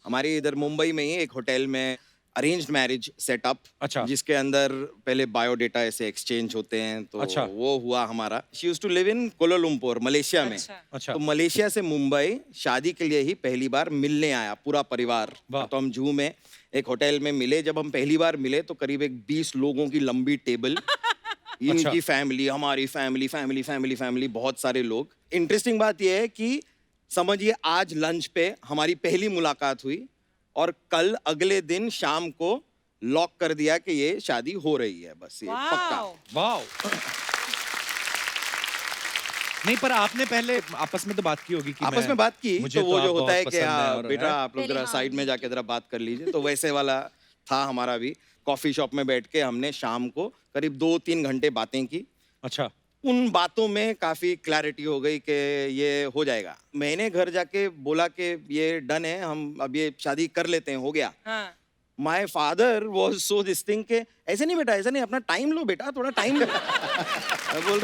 हमारी इधर मुंबई में ही एक होटल में अरेंज्ड मैरिज सेटअप, अच्छा। जिसके अंदर पहले बायोडेटा ऐसे एक्सचेंज होते हैं, तो अच्छा। वो हुआ हमारा। She used to live in Kuala Lumpur, Malaysia में। अच्छा। तो मलेशिया से मुंबई शादी के लिए ही पहली बार मिलने आया पूरा परिवार। वाह। तो हम जूहू में एक होटल में मिले। जब हम पहली बार मिले तो करीब एक 20 लोगों की लंबी टेबल, इनकी फैमिली, हमारी फैमिली, फैमिली फैमिली फैमिली, बहुत सारे लोग। इंटरेस्टिंग बात यह है कि समझिए आज लंच पे हमारी पहली मुलाकात हुई और कल अगले दिन शाम को लॉक कर दिया कि ये शादी हो रही है, बस ये पक्का। वाओ। नहीं, पर आपने पहले आपस में तो बात की होगी कि आपस में बात की मुझे तो वो आप जो होता बहुत है कि पसंद हाँ और बेटा है। आप लोग पहले जरा हाँ। साइड में जाके जरा बात कर लीजिए, तो वैसे वाला था हमारा भी। कॉफी शॉप में बैठ के हमने शाम को करीब 2-3 घंटे बातें की। अच्छा। उन बातों में काफी क्लैरिटी हो गई कि ये हो जाएगा। मैंने घर जाके बोला कि ये डन है, हम अब ये शादी कर लेते हैं, हो गया। My father was so this thing के ऐसे नहीं बेटा, ऐसा नहीं, अपना टाइम लो बेटा, थोड़ा टाइम लो। मैं बोल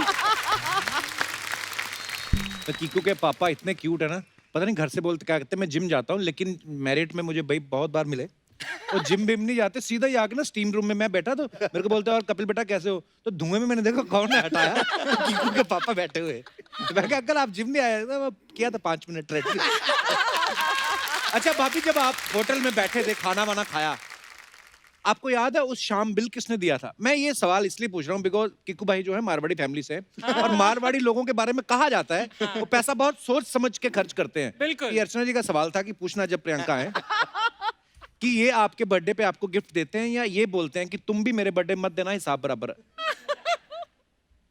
तो कीकू के पापा इतने क्यूट है ना, पता नहीं घर से बोलते क्या कहते हैं, मैं जिम जाता हूँ, लेकिन मैरिट में मुझे भाई बहुत बार मिले। तो जिम बिम नहीं जाते, सीधा ही आके ना स्टीम रूम में मैं बैठा तो मेरे को बोलते हैं और कपिल बेटा कैसे हो, तो धुएं में मैंने देखा कौन ने हटाया, कीकू के पापा बैठे हुए। तो मैं कहा अंकल आप जिम नहीं आए? तो किया था 5 मिनट ट्रेडमिल। अच्छा भाभी, जब आप होटल में बैठे थे, खाना वाना खाया, आपको याद है उस शाम बिल किसने दिया था? मैं ये सवाल इसलिए पूछ रहा हूँ बिकॉज किक्कू भाई जो है मारवाड़ी फैमिली से हैं, और मारवाड़ी लोगों के बारे में कहा जाता है वो पैसा बहुत सोच समझ के खर्च करते हैं। बिल्कुल। ये अर्चना जी का सवाल था कि पूछना जब प्रियंका है कि ये आपके बर्थडे पे आपको गिफ्ट देते हैं या ये बोलते हैं कि तुम भी मेरे बर्थडे मत देना, हिसाब बराबर।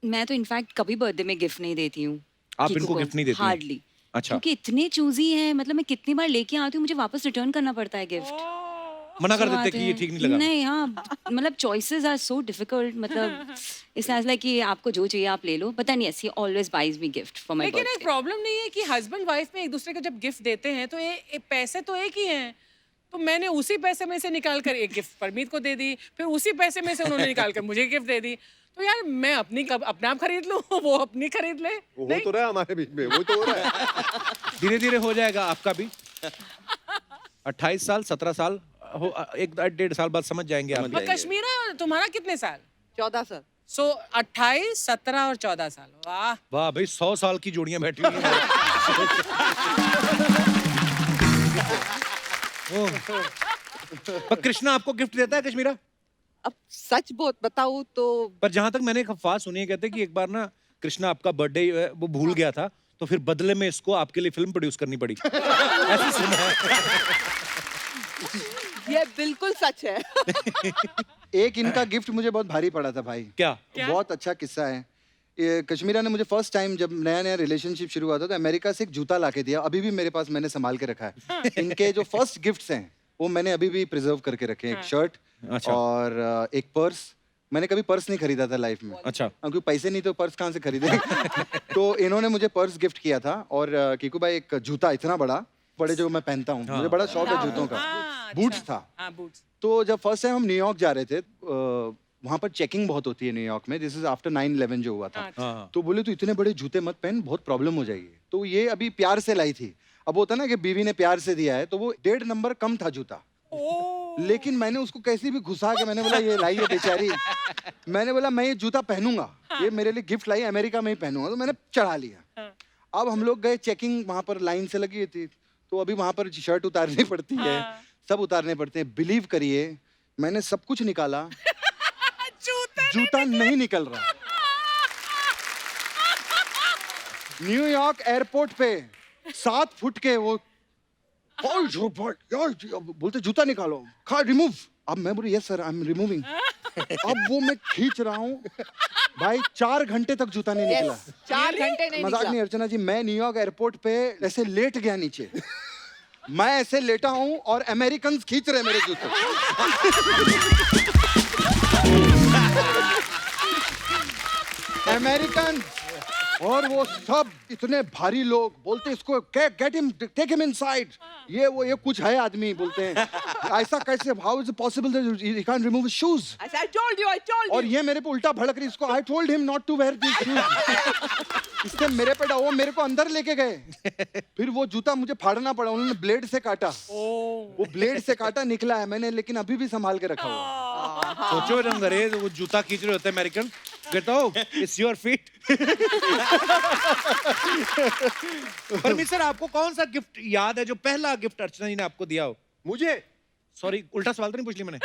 मैं तो इनफैक्ट कभी बर्थडे में गिफ्ट नहीं देती हूँ। आप इनको गिफ्ट नहीं देती हैं? हार्डली। अच्छा। क्योंकि इतने चूजी हैं, मतलब मैं कितनी बार लेके आती हूँ, मुझे वापस रिटर्न करना पड़ता है गिफ्ट। मना कर So देते आते कि ये हैं। ठीक नहीं लगा। नहीं, हाँ, मतलब चॉइसेस आर सो डिफिकल्ट, मतलब इसलिए लाइक कि आपको जो चाहिए आप ले लो। पता नहीं, ऐसी always buys me gift for my लेकिन एक बर्थडे। प्रॉब्लम नहीं है कि हस्बैंड वाइफ में एक दूसरे को जब गिफ्ट देते हैं तो ये पैसे तो एक ही हैं, तो मैंने उसी पैसे में से निकाल कर एक गिफ्ट परमीत को दे दी, फिर उसी पैसे में से उन्होंने निकाल कर मुझे गिफ्ट दे दी। तो यार मैं अपने आप खरीद लूं, वो अपनी खरीद ले। वो हो तो रहा है हमारे बीच में, वो तो हो रहा है। धीरे धीरे हो जाएगा आपका भी। 28 साल 17 साल हो, 1-1.5 साल बाद समझ जाएंगे आप। और कश्मीरा तुम्हारा कितने साल? 14 साल। सो 28, 17 और 14 साल। वाह वाह भाई, 100 साल की जोड़ियां बैठी हुई हैं। ओह। पर कृष्णा आपको गिफ्ट देता है कश्मीरा? अब सच बताऊं तो पर जहां तक मैंने एक अफवाह सुनी है, कहते हैं कि एक बार ना कृष्णा आपका बर्थडे वो भूल गया था, तो फिर बदले में इसको आपके लिए फिल्म प्रोड्यूस करनी पड़ी। ऐसे सुना है। ये बिल्कुल सच है। एक इनका गिफ्ट मुझे बहुत भारी पड़ा था भाई। क्या? बहुत अच्छा किस्सा है। ये कश्मीरा ने मुझे फर्स्ट टाइम जब नया नया रिलेशनशिप शुरू हुआ था तो अमेरिका से एक जूता लाके दिया, अभी भी मेरे पास, मैंने संभाल के रखा है। इनके जो फर्स्ट गिफ्ट्स हैं वो मैंने अभी भी प्रिजर्व करके रखे हैं। एक शर्ट अच्छा। और एक पर्स। मैंने कभी पर्स नहीं खरीदा था लाइफ में, अच्छा। क्योंकि पैसे नहीं तो पर्स कहाँ से खरीदे। तो इन्होंने मुझे पर्स गिफ्ट किया था, और कीकू भाई एक जूता इतना बड़ा, बड़े जो मैं पहनता हूँ, मुझे बड़ा शौक है जूतों का। बूट्स था। हाँ बूट्स। तो जब फर्स्ट टाइम हम न्यूयॉर्क जा रहे थे, वहाँ पर चेकिंग बहुत होती है न्यूयॉर्क में, दिस इज आफ्टर 9/11 जो हुआ था। हाँ। तो बोले तो इतने बड़े जूते मत पहन, बहुत प्रॉब्लम हो जाएगी। तो ये अभी प्यार से लाई थी। अब होता ना कि बीवी ने प्यार से दिया है, तो वो 1.5 नंबर कम था जूता, लेकिन मैंने उसको कैसे भी घुसा के मैंने बोला ये लाई है बेचारी, मैंने बोला मैं ये जूता पहनूंगा, ये मेरे लिए गिफ्ट लाई, अमेरिका में ही पहनूंगा। तो मैंने चढ़ा लिया। अब हम लोग गए चेकिंग, वहां पर लाइन से लगी थी, तो अभी वहां पर शर्ट उतारनी पड़ती है, सब उतारने पड़ते हैं। बिलीव करिए मैंने सब कुछ निकाला, जूता नहीं निकल रहा। न्यूयॉर्क एयरपोर्ट पे 7 फुट के वो बोलते जूता निकालो, रिमूव। अब मैं बोली yes sir I am removing. अब वो मैं खींच रहा हूँ भाई, 4 घंटे तक जूता नहीं निकला। 4 घंटे नहीं मजाक निकला। नहीं अर्चना जी, मैं न्यूयॉर्क एयरपोर्ट पे ऐसे लेट गया नीचे, मैं ऐसे लेटा हूँ और अमेरिकन खींच रहे मेरे जूते। अमेरिकन और वो सब इतने भारी लोग बोलते इसको get him, take him inside. ये कुछ है आदमी बोलते हैं ऐसा कैसे how is it possible that he can't remove his shoes I told you. और ये मेरे पे उल्टा भड़क रही इसको I told him not to wear this shoes इसने मेरे पे वो मेरे को अंदर लेके गए फिर वो जूता मुझे फाड़ना पड़ा उन्होंने ब्लेड से काटा वो ब्लेड से काटा निकला है मैंने लेकिन अभी भी संभाल के रखा हुआ है। सोचो जब अंग्रेज वो जूता खींच रहे होते हैं अमेरिकन, कहता हो it's your feet. Parmeet sir, आपको कौन सा गिफ्ट याद है जो पहला गिफ्ट अर्चना जी ने आपको दिया हो? मुझे सॉरी, उल्टा सवाल तो नहीं पूछ लिया मैंने।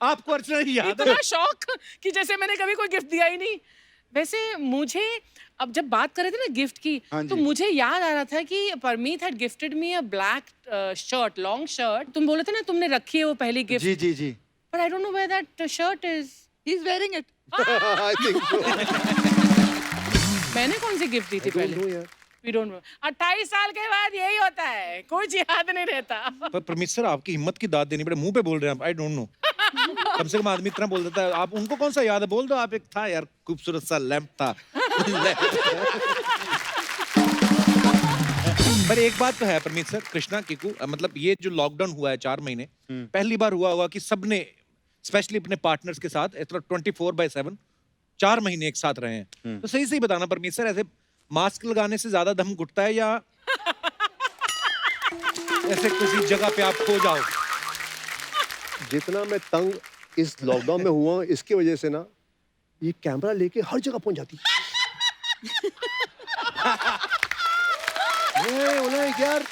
आपको अर्चना जी याद है? इतना शौक कि जैसे मैंने कभी कोई गिफ्ट दिया ही नहीं। वैसे मुझे अब जब बात कर रहे थे ना गिफ्ट की, हाँ तो जी। मुझे याद आ रहा था कि Parmeet had gifted me a black shirt, long shirt. तुम बोले थे ना तुमने रखी है वो पहली गिफ्ट, जी जी जी but I don't know where that shirt is. He's wearing it. I think so. मैंने कौन सी गिफ्ट दी थी पहले? यार वी डोंट नो। 28 साल के बाद यही होता है, कुछ याद नहीं रहता। पर परमित सर, आपकी हिम्मत की दाद देनी पड़े, मुंह पे बोल रहे हैं आप, आई डोंट नो। कम से कम आदमी इतना बोल देता है। आप उनको कौन सा याद है? बोल दो आप। एक था यार, खूबसूरत सा लैंप था। पर एक बात तो है परमित सर, कृष्णा कीकू, मतलब ये जो लॉकडाउन हुआ है 4 महीने, पहली बार हुआ होगा कि सबने स्पेशली अपने पार्टनर्स के साथ 24/7 4 महीने एक साथ रहे हैं। तो सही सही बताना परमित सर, ऐसे मास्क लगाने से ज्यादा दम घुटता है या ऐसे किसी जगह पे आप खो जाओ? जितना मैं तंग इस लॉकडाउन में हुआ हूं, इसकी वजह से ना ये कैमरा लेके हर जगह पहुंच जाती मैं बोला यार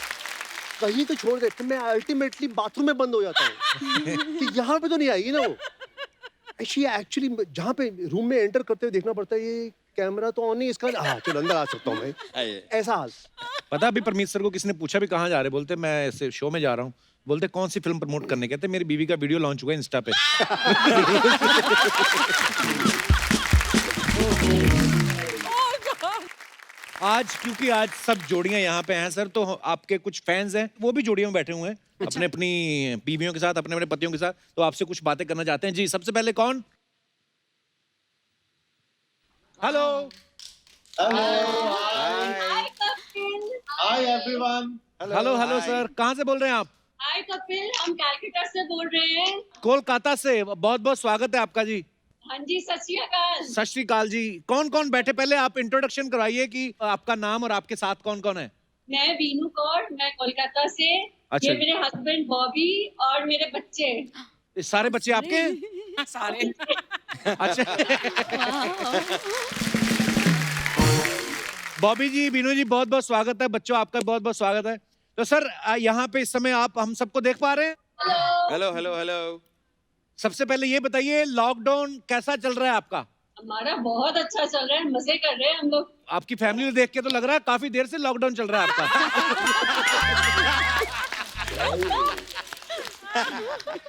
कहीं तो छोड़ दे, तो मैं अल्टीमेटली बाथरूम में बंद हो जाता हूँ कि यहाँ पे तो नहीं आएगी ना वो। एक्चुअली जहाँ पे रूम में एंटर करते हुए देखना पड़ता है ये कैमरा तो ऑन नहीं, इसका हाँ चलो अंदर आ सकता हूँ मैं, ऐसा हाल। पता अभी परमीत सर को किसी ने पूछा भी कहाँ जा रहे, बोलते मैं ऐसे शो में जा रहा हूँ। बोलते कौन सी फिल्म प्रमोट करने? कहते मेरी बीवी का वीडियो लॉन्च हुआ है इंस्टा पे। आज क्योंकि आज सब जोड़ियां यहाँ पे हैं सर, तो आपके कुछ फैंस हैं, वो भी जोड़ियों में बैठे हुए हैं अपने अपनी बीवियों के साथ, अपने अपने पतियों के साथ, तो आपसे कुछ बातें करना चाहते हैं। जी, सबसे पहले कौन? Hello. Hi everyone. Hello hello sir, कहाँ से बोल रहे हैं आप? Hi कपिल, हम कैलकाटा से बोल रहे हैं। कोलकाता से। बहुत बहुत स्वागत है आपका जी। हाँ जी, सत श्री अकाल। सत श्री अकाल जी। कौन कौन बैठे? पहले आप इंट्रोडक्शन कराइए कि आपका नाम और आपके साथ कौन कौन है। मैं वीनू कौर, मैं कोलकाता से। अच्छा ये जी। मेरे हस्बैंड बॉबी और मेरे बच्चे। ये सारे बच्चे आपके हैं? सारे। अच्छा। बॉबी जी, बीनू जी, बहुत बहुत स्वागत है। बच्चों, आपका बहुत बहुत स्वागत है। तो सर यहाँ पे इस समय आप हम सबको देख पा रहे हैं? Hello hello hello. सबसे पहले ये बताइए, लॉकडाउन कैसा चल रहा है आपका? हमारा बहुत अच्छा चल रहा है, मजे कर रहे हैं हम लोग। आपकी फैमिली को देख के तो लग रहा है काफी देर से लॉकडाउन चल रहा है आपका।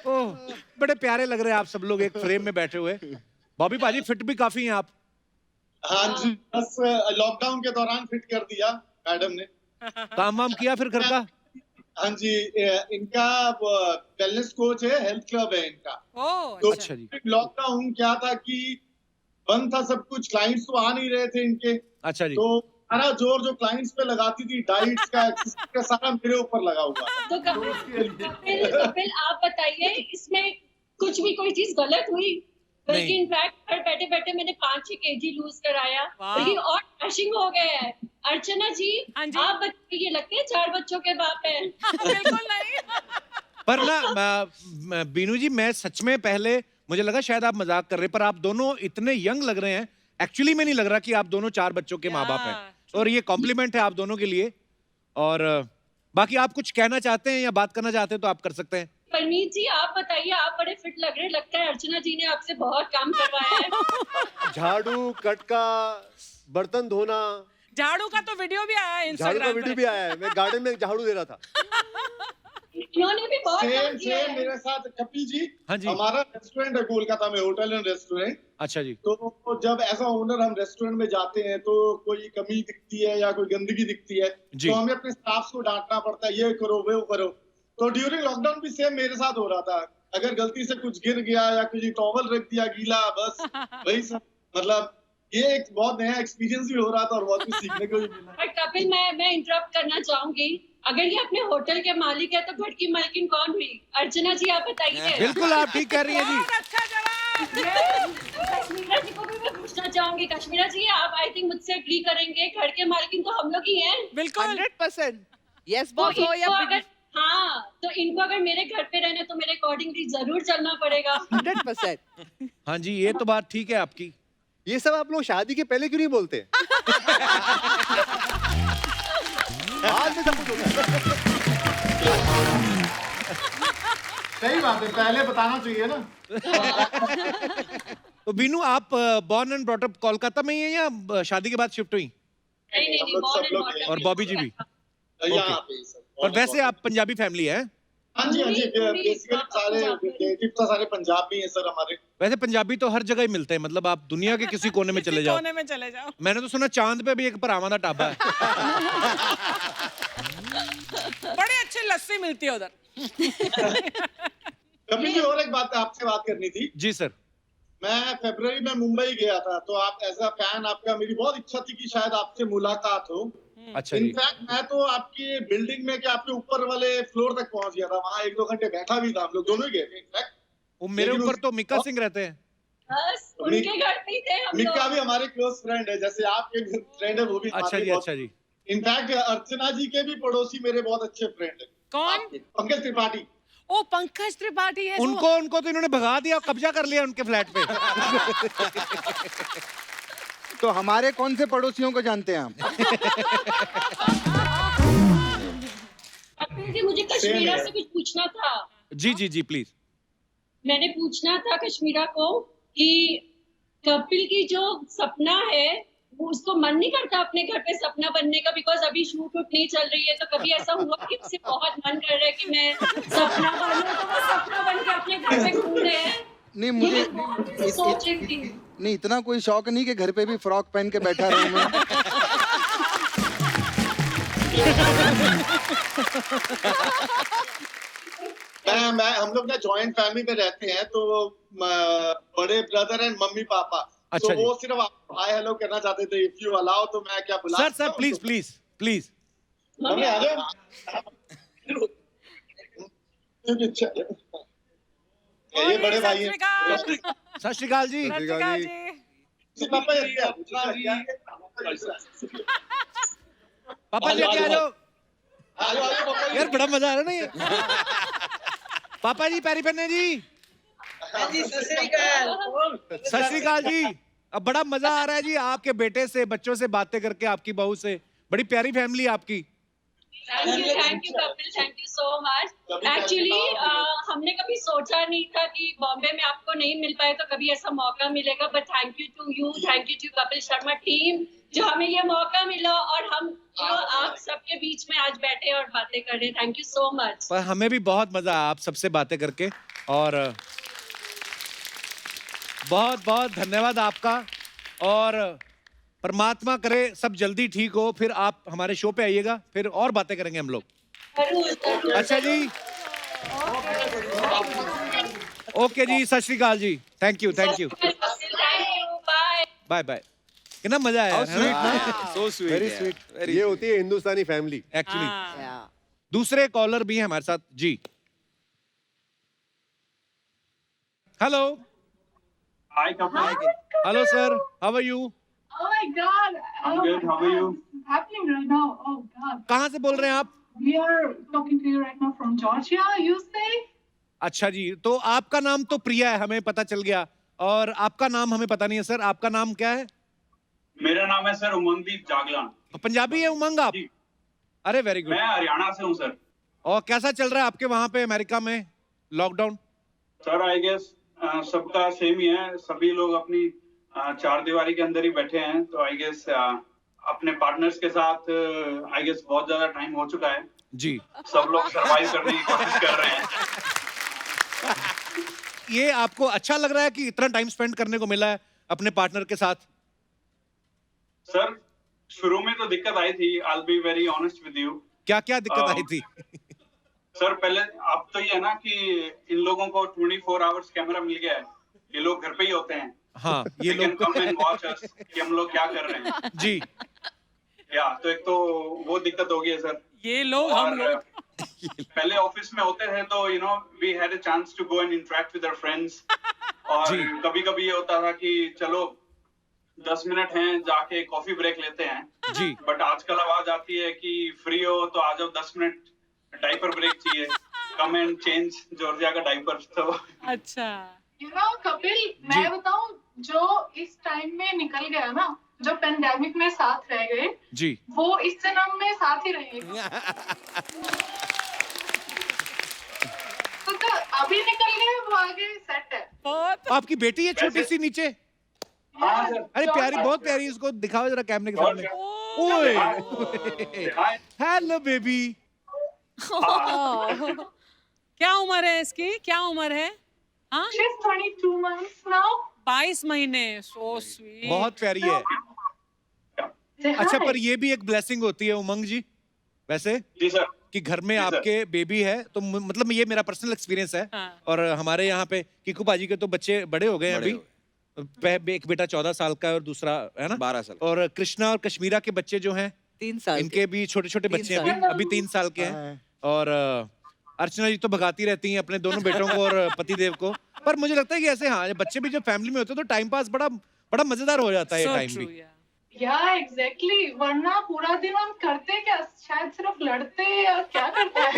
ओह, बड़े प्यारे लग रहे हैं आप सब लोग एक फ्रेम में बैठे हुए। बॉबी पाजी, फिट भी काफी हैं आप। हाँ जी, बस लॉकडाउन के दौरान फिट कर दिया मैडम ने। काम वाम किया फिर घर का? हाँ जी, इनका वेलनेस कोच है, हेल्थ क्लब है इनका। ओह, तो अच्छा जी। लॉकडाउन क्या था कि बंद था सब कुछ, क्लाइंट्स तो आ नहीं रहे थे इनके, अच्छा जी। तो सारा जोर जो क्लाइंट्स पे लगाती थी डाइट्स का, एक्सरसाइज का, सारा मेरे ऊपर लगा हुआ है। तो कपिल आप बताइए, इसमें कुछ भी कोई चीज गलत हुई? बल्कि नहीं। इनफैक्ट घर बैठे बैठे मैंने 5-6 kg लूज कराया, वाह। बल्कि और क्रशिंग हो गया है। अर्चना जी, हाँ जी। आप बताइए, लगते हैं 4 बच्चों के बाप हैं। बिल्कुल नहीं। पर ना बीनू जी, मैं सच में पहले मुझे लगा शायद आप मजाक कर रहे हैं, पर आप दोनों इतने यंग लग रहे हैं। एक्चुअली में नहीं लग रहा कि आप दोनों 4 बच्चों के माँ बाप हैं, और ये कॉम्प्लीमेंट है आप दोनों के लिए। और बाकी आप कुछ कहना चाहते हैं या बात करना चाहते हैं तो आप कर सकते हैं। परमीत जी, आप बताइए, आप बड़े फिट लग रहे हैं। लगता है अर्चना जी ने आपसे बहुत काम करवाया है। झाड़ू कटका, बर्तन धोना, झाड़ू का तो वीडियो भी आया है झाड़ू का इंस्टाग्राम वीडियो पे। भी आया है, मैं गार्डन में झाड़ू दे रहा था। इन्होंने भी बहुत काम सेम किया सेम है। मेरे साथ कपिल जी। हाँ जी। हमारा रेस्टोरेंट है कोलकाता में, होटल एंड रेस्टोरेंट। अच्छा जी। तो जब एज अ ओनर हम रेस्टोरेंट में जाते हैं तो कोई कमी दिखती है या कोई गंदगी दिखती है, जी। तो हमें अपने स्टाफ को डांटना पड़ता है, ये करो वो करो। तो ड्यूरिंग लॉकडाउन भी सेम मेरे साथ हो रहा था। अगर गलती से कुछ गिर गया या कुछ टॉवल रख दिया गीला, बस वही सब। मतलब ये एक बहुत नया एक्सपीरियंस भी हो रहा था और बहुत कुछ सीखने को भी मिला। बट कपिल, मैं इंटरप्ट करना चाहूंगी। अगर ये अपने होटल के मालिक है तो घर की मालकिन कौन हुई? अर्चना जी आप बताइए। बिल्कुल आप ठीक कह रही हैं जी। अच्छा जवाब। कश्मीरा जी को भी मैं पूछना चाहूंगी। कश्मीरा जी आप आई थिंक मुझसे एग्री करेंगे, घर के मालकिन तो हम लोग ही हैं। बिल्कुल 100%. Yes, तो boss हो या इनको big अगर हाँ, तो इनको अगर मेरे घर पे रहना तो मेरे अकॉर्डिंगली जरूर चलना पड़ेगा। 100%. हाँ जी, ये तो बात ठीक है आपकी। ये सब आप लोग शादी के पहले क्यों नहीं बोलते? बाद में सब कुछ होता है। सही बात है, पहले बताना चाहिए ना। तो बीनू आप born and brought up Kolkata में ही हैं या शादी के बाद शिफ्ट हुई? नहीं नहीं हम नहीं, लोग born सब and लोग brought up और बॉबी जी भी? यहाँ पे ही सब। और वैसे आप पंजाबी फैमिली है? हाँ जी हाँ जी, पूरी बेसिकली सारे पंजाब में। रिलेटिव तो सारे पंजाबी हैं सर हमारे। वैसे पंजाबी तो हर जगह ही मिलते हैं, मतलब आप दुनिया के किसी कोने में चले जाओ। कोने में चले जाओ। मैंने तो सुना चांद पे भी एक भरावां दा ढाबा है। बड़ी अच्छी लस्सी मिलती है उधर। कभी भी और एक बात आपसे बात करनी थी। जी सर। मैं फरवरी में मुंबई गया था, तो आप एज अ फैन आपका मेरी बहुत इच्छा थी कि शायद आपसे मुलाकात हो। अच्छा जी। इनफैक्ट मैं तो आपकी बिल्डिंग में कि आपके ऊपर वाले फ्लोर तक पहुंच गया था, वहां 1-2 घंटे बैठा भी था, हम लोग दोनों ही गए थे इनफैक्ट। वो मेरे लेकिन ऊपर उस- तो मिक्का सिंह रहते हैं। बस उनके घर पे ही थे हम निक्का लोग। भी हमारे क्लोज फ्रेंड है, जैसे आपके फ्रेंड है वो भी अच्छा हमारे जी, बहुत- अच्छा जी। इनफैक्ट अर्चना जी के भी पड़ोसी मेरे बहुत अच्छे फ्रेंड है। कौन? पंकज त्रिपाठी। ओ पंकज त्रिपाठी है जो- उनको तो इन्होंने भगा दिया, कब्जा कर लिया उनके फ्लैट पे। तो हमारे कौन से पड़ोसियों को जानते हैं आप? कपिल जी मुझे कश्मीरा से कुछ पूछना था। जी जी जी प्लीज। मैंने पूछना था कश्मीरा को कि कपिल की जो सपना है वो उसको मन नहीं करता अपने घर पे सपना बनने का, बिकॉज अभी शूट वूट नहीं चल रही है, तो कभी ऐसा हुआ कि उससे बहुत मन कर रहा है कि मैं सपना बनूं, तो वो सपना बन के अपने घर पे घूम रहे हैं? नहीं मुझे ये बहुत सोच रही थी। नहीं इतना कोई शौक नहीं कि घर पे भी फ्रॉक पहन के बैठा रहूं मैं। मैं हम लोग ना जॉइंट फैमिली में रहते हैं, तो बड़े ब्रदर एंड मम्मी पापा, अच्छा तो जी। वो सिर्फ हाय हेलो करना चाहते थे। इफ यू अलाउ तो मैं क्या बुला सर सकता सर हूं? Please please please. मम्मी आ जाओ। ये बड़े भाई हैं। सत श्री अकाल जी। पापा ये क्या? पापा जी आगे आ जाओ। आ जाओ पापा जी। यार बड़ा मजा आ रहा है ना ये। पापा जी पैरी पन्ने जी। सत श्री अकाल जी। अब बड़ा मजा आ रहा है जी आपके बेटे से, बच्चों से बातें करके, आपकी बहू से। बड़ी प्यारी फैमिली आपकी। Thank you Kapil, thank you so much. Actually हमने कभी सोचा नहीं था कि बॉम्बे में आपको नहीं मिल पाए तो कभी ऐसा मौका मिलेगा, but thank you to Kapil Sharma team जो हमें ये मौका मिला और हम आप सबके बीच में आज बैठे और बातें कर रहे हैं। Thank you so much. पर हमें भी बहुत मजा आया आप सबसे बातें करके, और बहुत बहुत धन्यवाद आपका। और परमात्मा करे सब जल्दी ठीक हो, फिर आप हमारे शो पे आइएगा, फिर और बातें करेंगे हम लोग। जरूर। अच्छा जी, ओके जी, सत श्री अकाल जी। Thank you thank you, bye. Bye bye. कितना मजा आया है ना? So sweet, very sweet. ये होती है हिंदुस्तानी फैमिली। एक्चुअली हाँ। दूसरे कॉलर भी हैं हमारे साथ जी। Hello Hi, Kapil. Hello sir, how are you? Oh my God! I'm good. How are you? Happening right now. Oh God! कहाँ से बोल रहे हैं आप? We are talking to you right now from Georgia. You say? अच्छा जी, तो आपका नाम तो प्रिया है, हमें पता चल गया, और आपका नाम हमें पता नहीं है सर। आपका नाम क्या है? मेरा नाम है सर उमंगदीप जागलान। पंजाबी है उमंग आप? जी। अरे वेरी गुड। मैं हरियाणा से हूँ सर। और कैसा चल रहा है आपके वहाँ पे अमेरिका में लॉकडाउन? सर आई गेस सबका सेम ही है, सभी लोग अपनी चार दीवारी के अंदर ही बैठे हैं, तो आई गेस अपने पार्टनर्स के साथ आई गेस बहुत ज्यादा टाइम हो चुका है। जी। सब लोग सरवाइव करने की कोशिश कर रहे हैं। ये आपको अच्छा लग रहा है कि इतना टाइम स्पेंड करने को मिला है अपने पार्टनर के साथ? सर शुरू में तो दिक्कत आई थी, I will be very honest with you. क्या क्या दिक्कत आई थी? सर पहले अब तो ये है ना कि इन लोगों को 24 आवर्स कैमरा मिल गया है, ये लोग घर पे ही होते हैं। हाँ, ये They can लोग come and watch us कि हम लोग क्या कर रहे हैं। जी। या तो एक तो वो दिक्कत हो गई है सर। ये लोग हम लोग पहले ऑफिस में होते थे तो we had a chance to go and interact with our friends, और कभी कभी ये होता था कि चलो 10 मिनट हैं, जाके कॉफी ब्रेक लेते हैं जी। बट आजकल आवाज आती है कि फ्री हो तो आ जाओ, 10 मिनट डाइपर ब्रेक चाहिए, कम एंड चेंज जॉर्जिया का डाइपर। तो अच्छा कपिल, मैं बताऊं, जो इस टाइम में निकल गया ना, जो पेंडेमिक में साथ रह गए जी, वो इस जन्म में साथ ही रहेंगे। तो अभी निकल गए, वो आगे सेट है। बहुत आपकी बेटी है छोटी सी नीचे? हाँ सर। अरे प्यारी, बहुत प्यारी, उसको दिखाओ जरा कैमरे के सामने। ओए, हेलो बेबी। क्या उम्र है इसकी, क्या उम्र है? हाँ, She's 22 months now. 22 महीने। So sweet. बहुत प्यारी है। Say अच्छा, hi. पर ये भी एक ब्लेसिंग होती है उमंग जी, वैसे, जी सर। कि घर में जी सर। आपके बेबी है, तो मतलब ये मेरा पर्सनल एक्सपीरियंस है। हाँ। और हमारे यहाँ पे किकू पाजी के तो बच्चे बड़े हो गए हैं बड़े अभी। हो एक बेटा 14 साल का है और दूसरा है ना 12 साल। और कृष्णा और कश्मीरा के बच्चे जो हैं 3 साल इनके भी छोटे छोटे बच्चे हैं, अभी 3 साल के हैं। और अर्चना जी तो भगाती रहती हैं अपने दोनों बेटों को और पतिदेव को। पर मुझे लगता है कि ऐसे हाँ, बच्चे भी जब फैमिली में होते हैं तो टाइम पास बड़ा बड़ा मजेदार हो जाता है ये So टाइम true, भी। yeah. Yeah, exactly. वरना पूरा दिन हम करते क्या? शायद सिर्फ लड़ते या क्या करते हैं?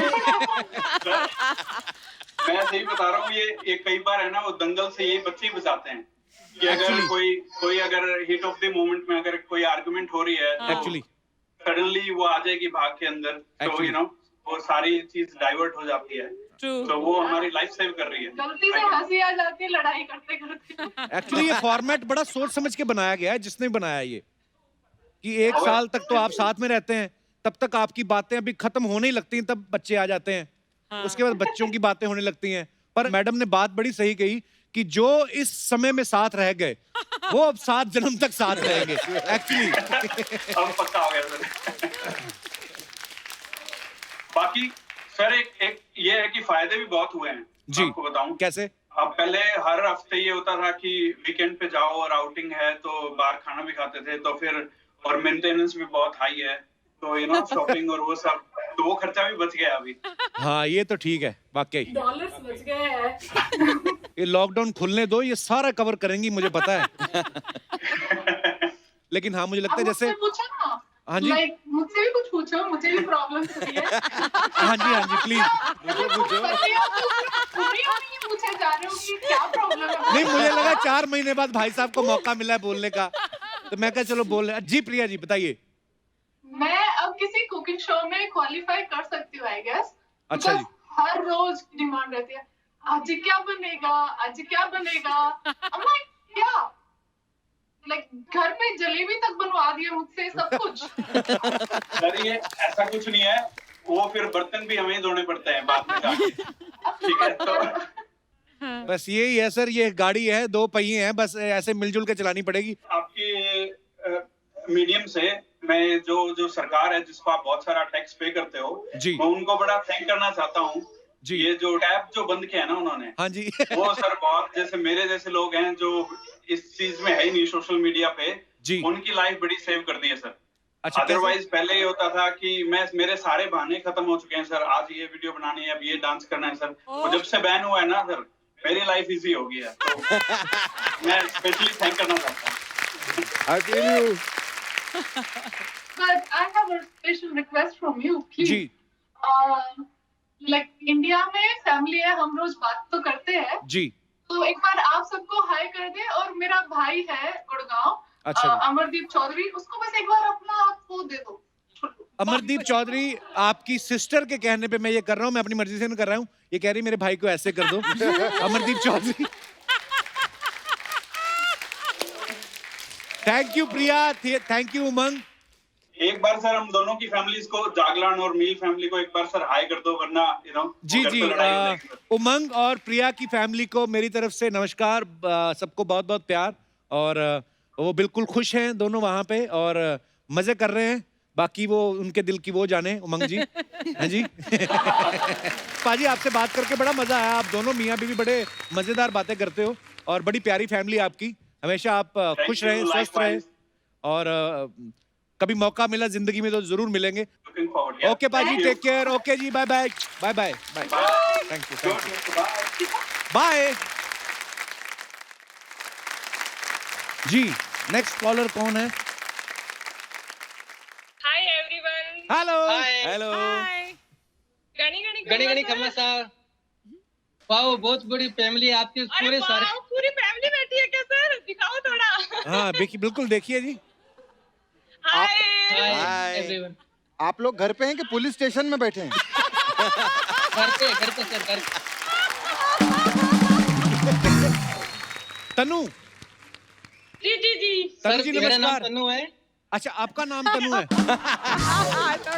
मैं सही बता रहा हूँ, ये कई बार है ना, वो दंगल से ये बच्चे ही बचाते हैं कि अगर Actually. कोई अगर हिट ऑफ द मोमेंट में अगर कोई आर्गुमेंट हो रही है तो एक्चुअली सडनली वो आ जाएगी भाग के अंदर, तो Actually. वो सारी चीज डाइवर्ट हो जाती है, True. तो वो हमारी लाइफ सेव कर रही है। गलती से हंसी आ जाती है लड़ाई करते करते। एक्चुअली ये फॉर्मेट बड़ा सोच समझ के बनाया गया है, जिसने बनाया ये, कि 1 साल तक तो आप साथ में रहते हैं, तब तक आपकी बातें अभी खत्म होने ही लगती हैं, तब बच्चे आ जाते हैं, उसके बाद बच्चों की बातें होने लगती हैं। पर मैडम ने बात बड़ी सही कही कि जो इस समय में साथ रह गए वो अब 7 जन्म तक साथ रहेंगे। एक्चुअली अब पक्का हो गया सर। बाकी सर एक ये है कि फायदे भी बहुत हुए हैं जी। आपको बताऊं। कैसे? अब पहले हर हफ्ते ये होता था कि वीकेंड पे जाओ और आउटिंग है तो बाहर खाना भी खाते थे, तो फिर और मेंटेनेंस भी बहुत हाई है, तो शॉपिंग और वो सब, तो वो खर्चा भी बच गया अभी। हाँ, ये तो ठीक है वाकई। डॉलर्स बच गए हैं। ये लॉकडाउन खुलने दो, ये सारा कवर करेंगी मुझे पता है। लेकिन हाँ, मुझे लगता है जैसे, मुझसे पूछो ना। हाँ जी। Like, मुझसे भी कुछ पूछो, मुझे भी प्रॉब्लम होती है। हाँ जी प्लीज। पूछे जा रहे हो कि क्या प्रॉब्लम है? नहीं, मुझे लगा 4 महीने बाद भाई साहब को मौका मिला है बोलने का, तो मैं कहा चलो बोल रहे। जी प्रिया जी बताइए। मैं अब किसी कुकिंग शो में क्वालिफाई कर सकती हूँ, आई गेस। अच्छा जी। हर रोज डिमांड रहती है, आज क्या बनेगा, आज क्या बनेगा। I'm like, क्या? Like, घर पे जलेबी तक बनवा दिए मुझसे, सब कुछ। सर ये ऐसा कुछ नहीं है, वो फिर बर्तन भी हमें ही धोने पड़ते हैं बाद में जाके। ठीक है, तो बस यही है सर, ये गाड़ी है, 2 पहिए हैं, बस ऐसे मिलजुल के चलानी पड़ेगी। आपके मीडियम से मैं जो सरकार है जिसको आप बहुत सारा टैक्स पे करते हो, जी। मैं उनको बड़ा थैंक करना चाहता हूँ। जी। ये जो टैब जो बंद किया है ना उन्होंने, हाँ जी। वो सर बहुत, जैसे मेरे जैसे लोग हैं जो इस चीज में है ही नहीं सोशल मीडिया पे, जी। उनकी लाइफ बड़ी सेव कर दी है सर। अच्छा, अदरवाइज पहले ये होता था कि मेरे सारे बहाने खत्म हो चुके हैं सर, आज ये वीडियो बनानी है, अब ये डांस करना है सर। तो जब से बैन हुआ है ना सर, मेरी लाइफ इजी हो गई है, तो मैं स्पेशली थैंक करना चाहता हूँ। I tell you. But I have a special request from you, please. जी Like, इंडिया में फैमिली है, हम रोज बात तो करते हैं, जी। तो एक बार आप सबको हाय कर दे। और मेरा भाई है गुड़गांव, अच्छा जी। अमरदीप चौधरी, उसको बस एक बार अपना आप वो दे दो। अमरदीप चौधरी, आपकी सिस्टर के कहने पे मैं ये कर रहा हूँ, मैं अपनी मर्जी से नहीं कर रहा हूँ। ये कह रही मेरे भाई को ऐसे कर दो। Amardeep Chaudhary. Thank you Priya, thank you Umang. एक बार सर हम दोनों की फैमिलीज को, जागलान और मील फैमिली को एक बार सर हाय कर दो, वरना जी जी, उमंग और प्रिया की फैमिली को मेरी तरफ से नमस्कार। सबको बहुत बहुत प्यार। और वो बिल्कुल खुश हैं दोनों वहाँ पे और मजे कर रहे हैं। बाकी वो उनके दिल की वो जाने, उमंग जी। हाँ जी। पाजी, आपसे बात करके बड़ा मजा आया। आप दोनों मियाँ बीवी बड़े मजेदार बातें करते हो और बड़ी प्यारी फैमिली आपकी। हमेशा आप खुश रहें, स्वस्थ रहें और कभी मौका मिला जिंदगी में तो जरूर मिलेंगे। Looking forward. ओके पाजी, टेक केयर। ओके जी, bye bye bye bye bye. Thank you bye. जी नेक्स्ट कॉलर कौन है? Hi everyone. Hello Hi. Hello. गणी गणी खम्मा साहब, वाओ बहुत बड़ी फैमिली है आपकी, पूरे सारे। पूरी फैमिली बैठी है क्या सर? दिखाओ थोड़ा। हाँ बिल्कुल देखिए जी। हाय। Hi. एवरीवन। आप लोग घर पे हैं कि पुलिस स्टेशन में बैठे हैं? घर पे सर, घर पे। तनु, जी जी जी। तनु सर जी मेरा नाम नमस्कार। तनु है। अच्छा आपका नाम तनु है?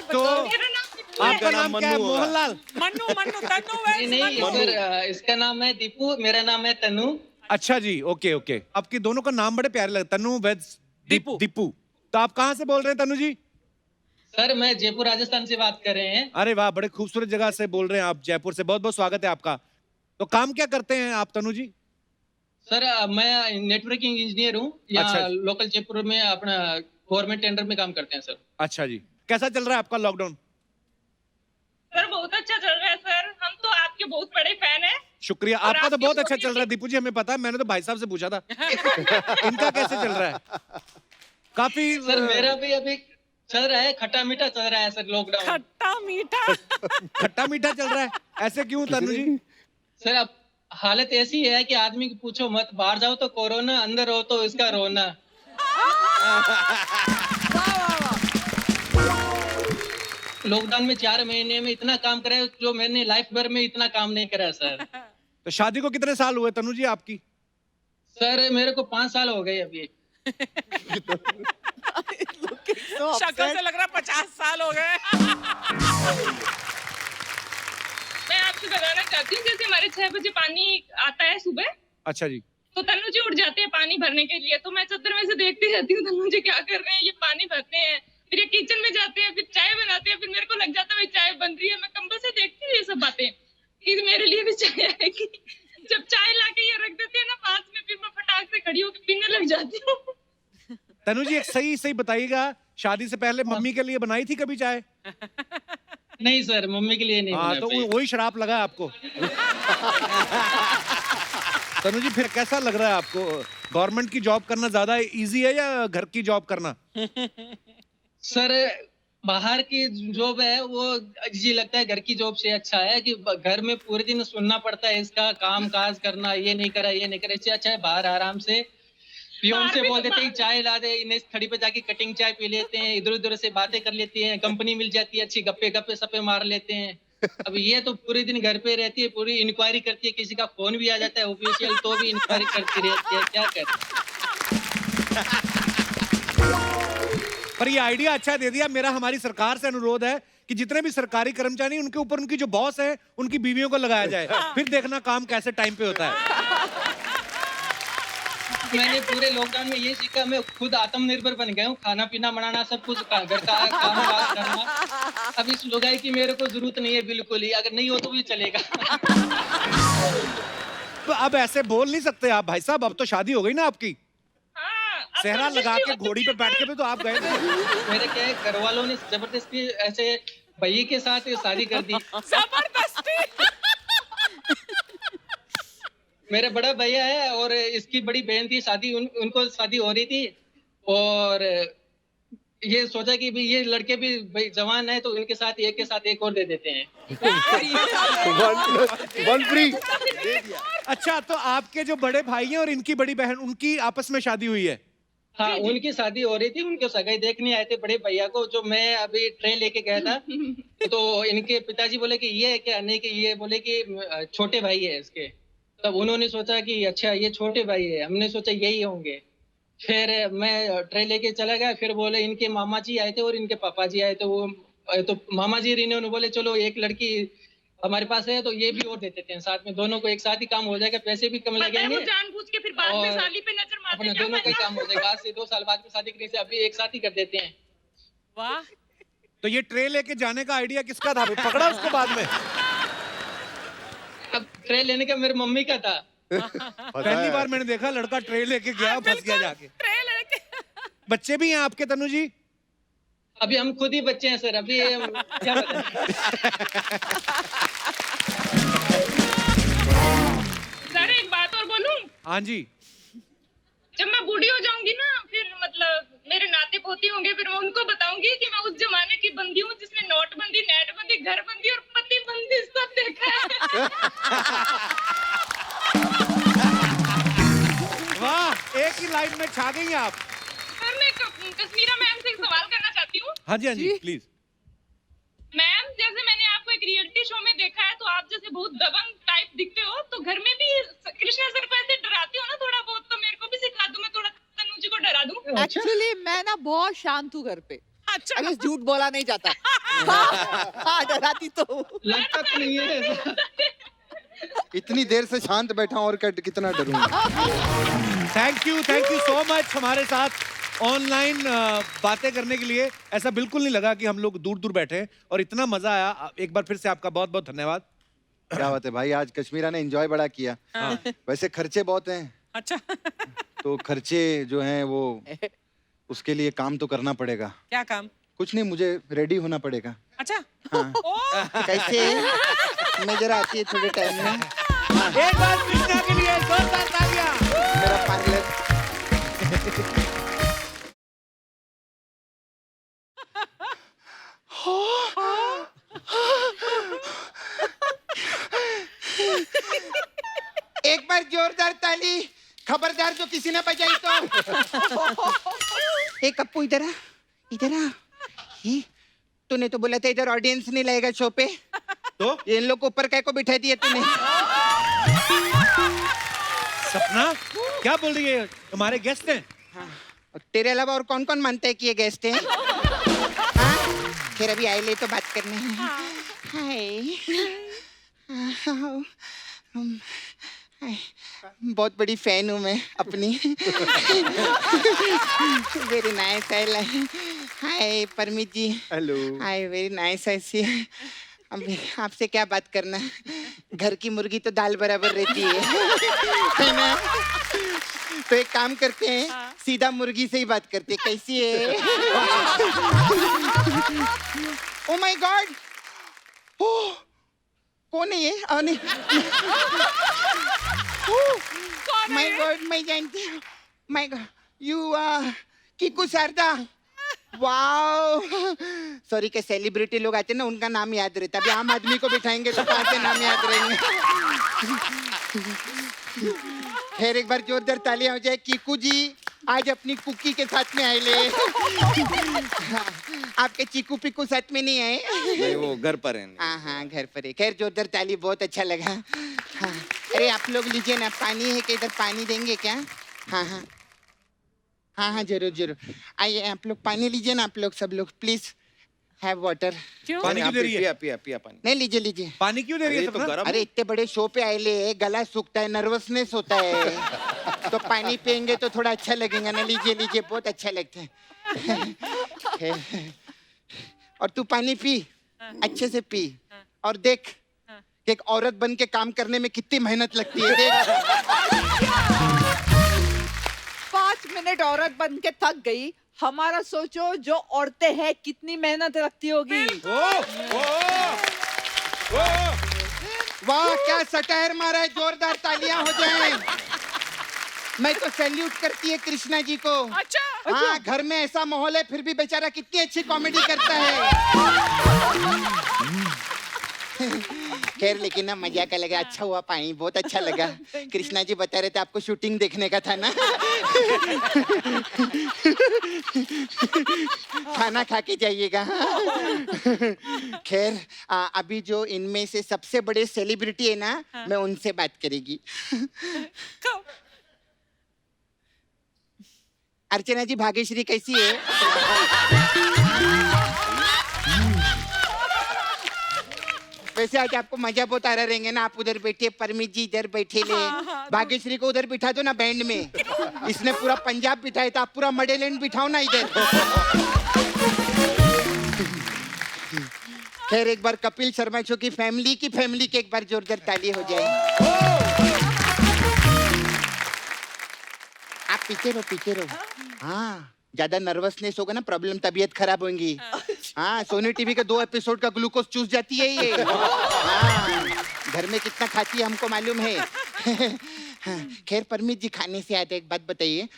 तो मेरा नाम आपका नाम क्या है? मन्नू होगा। मोहनलाल। मन्नू मन्नू तन्नू है। नहीं सर, इसका नाम है दीपू, मेरा नाम है तनु। अच्छा जी, ओके ओके। आपके दोनों का नाम बड़े प्यारे लगते, तनु वेद दीपू। दीपू। तो आप कहाँ से बोल रहे हैं तनु जी? सर मैं जयपुर राजस्थान से बात कर रहे हैं। अरे वाह, बड़े खूबसूरत जगह से बोल रहे हैं आप, जयपुर से। बहुत बहुत स्वागत है आपका। तो काम क्या करते हैं आप तनु जी? सर मैं नेटवर्किंग इंजीनियर हूँ, अच्छा। यहाँ लोकल जयपुर में अपना गवर्नमेंट टेंडर में काम करते हैं सर। अच्छा जी, कैसा चल रहा है आपका लॉकडाउन? सर बहुत अच्छा चल रहा है सर, हम तो आपके बहुत बड़े फैन हैं। शुक्रिया, और आपका तो आपकी बहुत अच्छा छोटी चल रहा है दीपू जी, हमें पता है। मैंने तो भाई साहब से पूछा था इनका कैसे चल रहा है। काफी सर मेरा भी अभी चल रहा है, खट्टा मीठा चल रहा है सर लॉकडाउन। खट्टा मीठा। खट्टा मीठा चल रहा है, ऐसे क्यों तनु जी? सर अब हालत ऐसी है कि आदमी को पूछो मत, बाहर जाओ तो कोरोना, अंदर हो तो इसका रोना। लॉकडाउन में 4 महीने में इतना काम करा है जो मैंने लाइफ भर में इतना काम नहीं करा सर। तो शादी को कितने साल हुए तनु जी आपकी? सर मेरे को 5 साल हो गए अभी। शक्ल से लग रहा 50 साल हो गए। मैं आपसे बताना चाहती हूँ, जैसे हमारे 6 बजे पानी आता है सुबह, अच्छा जी। तो तन्नू जी उठ जाते हैं पानी भरने के लिए, तो मैं चद्दर में से देखती रहती हूँ तन्नू जी क्या कर रहे हैं। ये पानी भरते हैं, फिर ये किचन में जाते हैं, फिर चाय बनाते हैं, फिर मेरे को लग जाता है भाई चाय बन रही है। मैं कंबल से देखती हूँ ये सब बातें कि मेरे लिए भी चाय आएगी। जब चाय लाके ये रख देते हैं ना पास में, फिर मैं फटाक से खड़ी होकर पीने लग जाती हूँ। तनु जी एक सही बताइएगा, शादी से पहले मम्मी के लिए बनाई थी कभी चाय? नहीं सर, मम्मी के लिए नहीं हाँ, बना तो पाई। वही शराब लगा आपको। तनु जी फिर कैसा लग रहा है आपको? गवर्नमेंट की जॉब करना ज्यादा इजी है या घर की जॉब करना? सर बाहर की जॉब है वो जी लगता है, घर की जॉब से अच्छा है कि घर में पूरे दिन सुनना पड़ता है इसका काम काज करना, ये नहीं करा ये नहीं करा। इससे अच्छा है बाहर आराम से पियोन से बोल देते हैं चाय ला दे, इन्हें खड़ी पे जाके कटिंग चाय पी लेते हैं, इधर उधर से बातें कर लेती हैं, कंपनी मिल जाती है, अच्छी गप्पे सप्पे मार लेते हैं। अब ये तो पूरे दिन घर पे रहती है, पूरी इंक्वायरी करती है, किसी का फोन भी आ जाता है ऑफिशियल तो भी इंक्वायरी करती रहती है। क्या करते? पर ये आइडिया अच्छा दे दिया। मेरा हमारी सरकार से अनुरोध है कि जितने भी सरकारी कर्मचारी उनके ऊपर उनकी जो बॉस है उनकी बीवियों को लगाया जाए, फिर देखना काम कैसे टाइम पे होता है। मैंने पूरे लॉकडाउन में ये सीखा, मैं खुद आत्मनिर्भर बन गया हूँ, खाना पीना बनाना सब कुछ घर का काम काज करना। अब इस लुगाई की मेरे को जरूरत नहीं है बिल्कुल ही, अगर नहीं हो तो भी चलेगा। तो अब ऐसे बोल नहीं सकते आप भाई साहब, अब तो शादी हो गई ना आपकी। सेहरा लगा के घोड़ी पे बैठ के भी तो आप गए थे। मेरे क्या है, घर वालों ने जबरदस्ती ऐसे भैया के साथ शादी कर दी। जबरदस्ती। मेरा बड़ा भैया है और इसकी बड़ी बहन थी, शादी उनको शादी हो रही थी और ये सोचा कि भी ये लड़के भी भाई जवान है तो इनके साथ एक और दे देते हैं। One free. अच्छा, तो आपके जो बड़े भाई हैं और इनकी बड़ी बहन, उनकी आपस में शादी हुई है? हाँ, उनकी शादी हो रही थी, उनके सगाई देखने आए थे बड़े भैया को, जो मैं अभी ट्रे लेके गया था। तो इनके पिताजी बोले कि ये है क्या, नहीं कि ये बोले कि छोटे भाई है इसके। तब उन्होंने सोचा कि अच्छा ये छोटे भाई है, हमने सोचा यही होंगे। फिर मैं ट्रे लेके चला गया, फिर बोले इनके मामा जी आए थे और इनके पापा जी आए थे। वो तो मामा जी इन्होंने बोले चलो एक लड़की हमारे पास है तो ये भी और दे देते हैं साथ में, दोनों को एक साथ ही काम हो जाएगा, पैसे भी कम लगेंगे, जानबूझ के फिर बाद में साली पे नजर मारते अपना दोनों का ही काम हो जाएगा। आज से 2 साल बाद में शादी करने से अभी एक साथ ही कर देते हैं। वाह। तो ये ट्रे लेके जाने का आइडिया किसका था? पकड़ा उसको बाद में? अब ट्रे लेने का मेरी मम्मी का था। पहली बार मैंने देखा लड़का ट्रे लेके गया, फंस गया जाके। ट्रे लेके। बच्चे भी हैं आपके तनु जी? अभी हम खुद ही बच्चे हैं सर, अभी क्या बताएं? सर एक बात और बोलूं, हाँ जी। जब मैं बूढ़ी हो जाऊंगी ना, फिर मतलब मेरे नाते पोती होंगे, फिर मैं उनको बताऊंगी कि मैं उस जमाने की बंदी हूँ जिसने नोटबंदी, नेटबंदी, घरबंदी और पतिबंदी सब देखा है। वाह, एक ही लाइन में छा गई आप। सर मैं कश्मीरा मैम से एक सवाल करना चाहती हूँ। हाँ जी, हाँ जी, प्लीज। मैम जैसे मैंने आपको एक रियलिटी शो में देखा है, तो आप जैसे बहुत दबंग टाइप दिखते हो, तो घर में भी कृष्णा सर को ऐसे डराते हो ना थोड़ा बहुत, तो मेरे को भी सिखा दो, मैं थोड़ा तनु जी को डरा दूं। एक्चुअली मैं ना बहुत शांत हूँ घर पे। अच्छा। अगर झूठ बोला नहीं जाता। हाँ, डराती तो हूँ। लगता तो नहीं है। इतनी देर से शांत बैठा हूं और कितना डरूंगा। थैंक यू सो मच हमारे साथ ऑनलाइन बातें करने के लिए। ऐसा बिल्कुल नहीं लगा कि हम लोग दूर दूर बैठे हैं और इतना मजा आया। एक बार फिर से आपका बहुत बहुत धन्यवाद। क्या बात है भाई, आज कश्मीरा ने एंजॉय बड़ा किया। वैसे खर्चे बहुत हैं, अच्छा। तो खर्चे जो हैं वो उसके लिए काम तो करना पड़ेगा। क्या काम? कुछ नहीं, मुझे रेडी होना पड़ेगा। अच्छा। हाँ। कैसे मैं जरा आती है थोड़े टाइम में। एक बार कृष्णा के लिए जोरदार तालियां। मेरा पार्लर। एक बार जोरदार ताली, खबरदार जो किसी ने बजाई तो। एक कप्पू इधर आ, इधर आ। ये, तूने तो बोला था इधर ऑडियंस नहीं लगेगा शो पे, तो इन लोग को ऊपर काय को बिठा दिया तूने। सपना क्या बोल रही है? तुम्हारे गेस्ट हैं? और तेरे अलावा और कौन कौन मानता है कि ये गेस्ट हैं? हाँ? फिर अभी आए ले तो बात करने हैं। हाय। बहुत बड़ी फैन हूँ मैं अपनी। Very nice. Hi Paramit ji. Hello. Hi, very nice. ऐसी अब आपसे क्या बात करना, घर की मुर्गी तो दाल बराबर रहती है ना? तो एक काम करते हैं, सीधा मुर्गी से ही बात करते हैं। कैसी है? ओ माय गॉड, कौन है ये? नहीं, माय गॉड, मैं जानती हूँ। My God, you Kiku Sharda. Wow, sorry, के सेलिब्रिटी लोग आते हैं ना, उनका नाम याद रहता है। अभी आम आदमी को बिठाएंगे तो कहाँ से नाम याद रहेंगे? फिर एक बार जोरदार तालियां हो जाए। कीकू जी आज अपनी कुकी के साथ में आए ले। आपके चीकू पिकू साथ में नहीं आए? नहीं, वो घर पर है। हाँ हाँ, घर पर है। खैर जोरदार ताली, बहुत अच्छा लगा। हाँ, अरे आप लोग लीजिए ना, पानी है कि इधर पानी देंगे क्या? हाँ हाँ हाँ हाँ, जरूर जरूर। आइए आप लोग पानी लीजिए ना, आप लोग सब लोग प्लीज हैव वाटर। पानी क्यों दे रही है? पिया पानी। नहीं, लीजिए लीजिए। पानी क्यों दे रही है? तो गरम। अरे इतने बड़े शो पे आए ले, गला सूखता है, नर्वसनेस होता है, तो पानी पियेंगे तो थोड़ा अच्छा लगेगा ना। लीजिए लीजिए, बहुत अच्छा लगता है। और तू पानी पी, अच्छे से पी, और देख कि एक औरत बन के काम करने में कितनी मेहनत लगती है। देख 5 मिनट औरत बन के थक गई, हमारा सोचो जो औरतें हैं कितनी मेहनत लगती होगी। वाह, क्या सटायर मारा है। जोरदार तालियां हो जाएं। मैं तो सैल्यूट करती है कृष्णा जी को। अच्छा। हाँ, घर में ऐसा माहौल है फिर भी बेचारा कितनी अच्छी कॉमेडी करता है। खैर लेकिन ना मजा का लगा, अच्छा हुआ पानी, बहुत अच्छा लगा। कृष्णा जी बता रहे थे आपको शूटिंग देखने का था ना। खाना खा के जाइएगा। खैर अभी जो इनमें से सबसे बड़े सेलिब्रिटी है ना, मैं उनसे बात करेगी। अर्चना जी, भाग्यश्री कैसी है? वैसे आज आपको मजा बहुत आ रहा रहेंगे ना। आप उधर बैठे, परमित जी इधर बैठे ले, भाग्यश्री को उधर बिठा दो ना बैंड में। इसने पूरा पंजाब बिठाया था, आप पूरा मडेलैंड बिठाओ ना इधर। खैर एक बार कपिल शर्मा शो की फैमिली के एक बार जोरदार ताली हो जाए। आप पीछे रहो। हाँ, ज्यादा नर्वसनेस होगा ना प्रॉब्लम, तबीयत खराब होगी। हाँ, सोनी टीवी के 2 एपिसोड का ग्लूकोज चूस जाती है ये। हाँ, घर में कितना खाती है हमको मालूम है। हाँ, खैर परमीत जी, खाने से आते एक बात बताइए,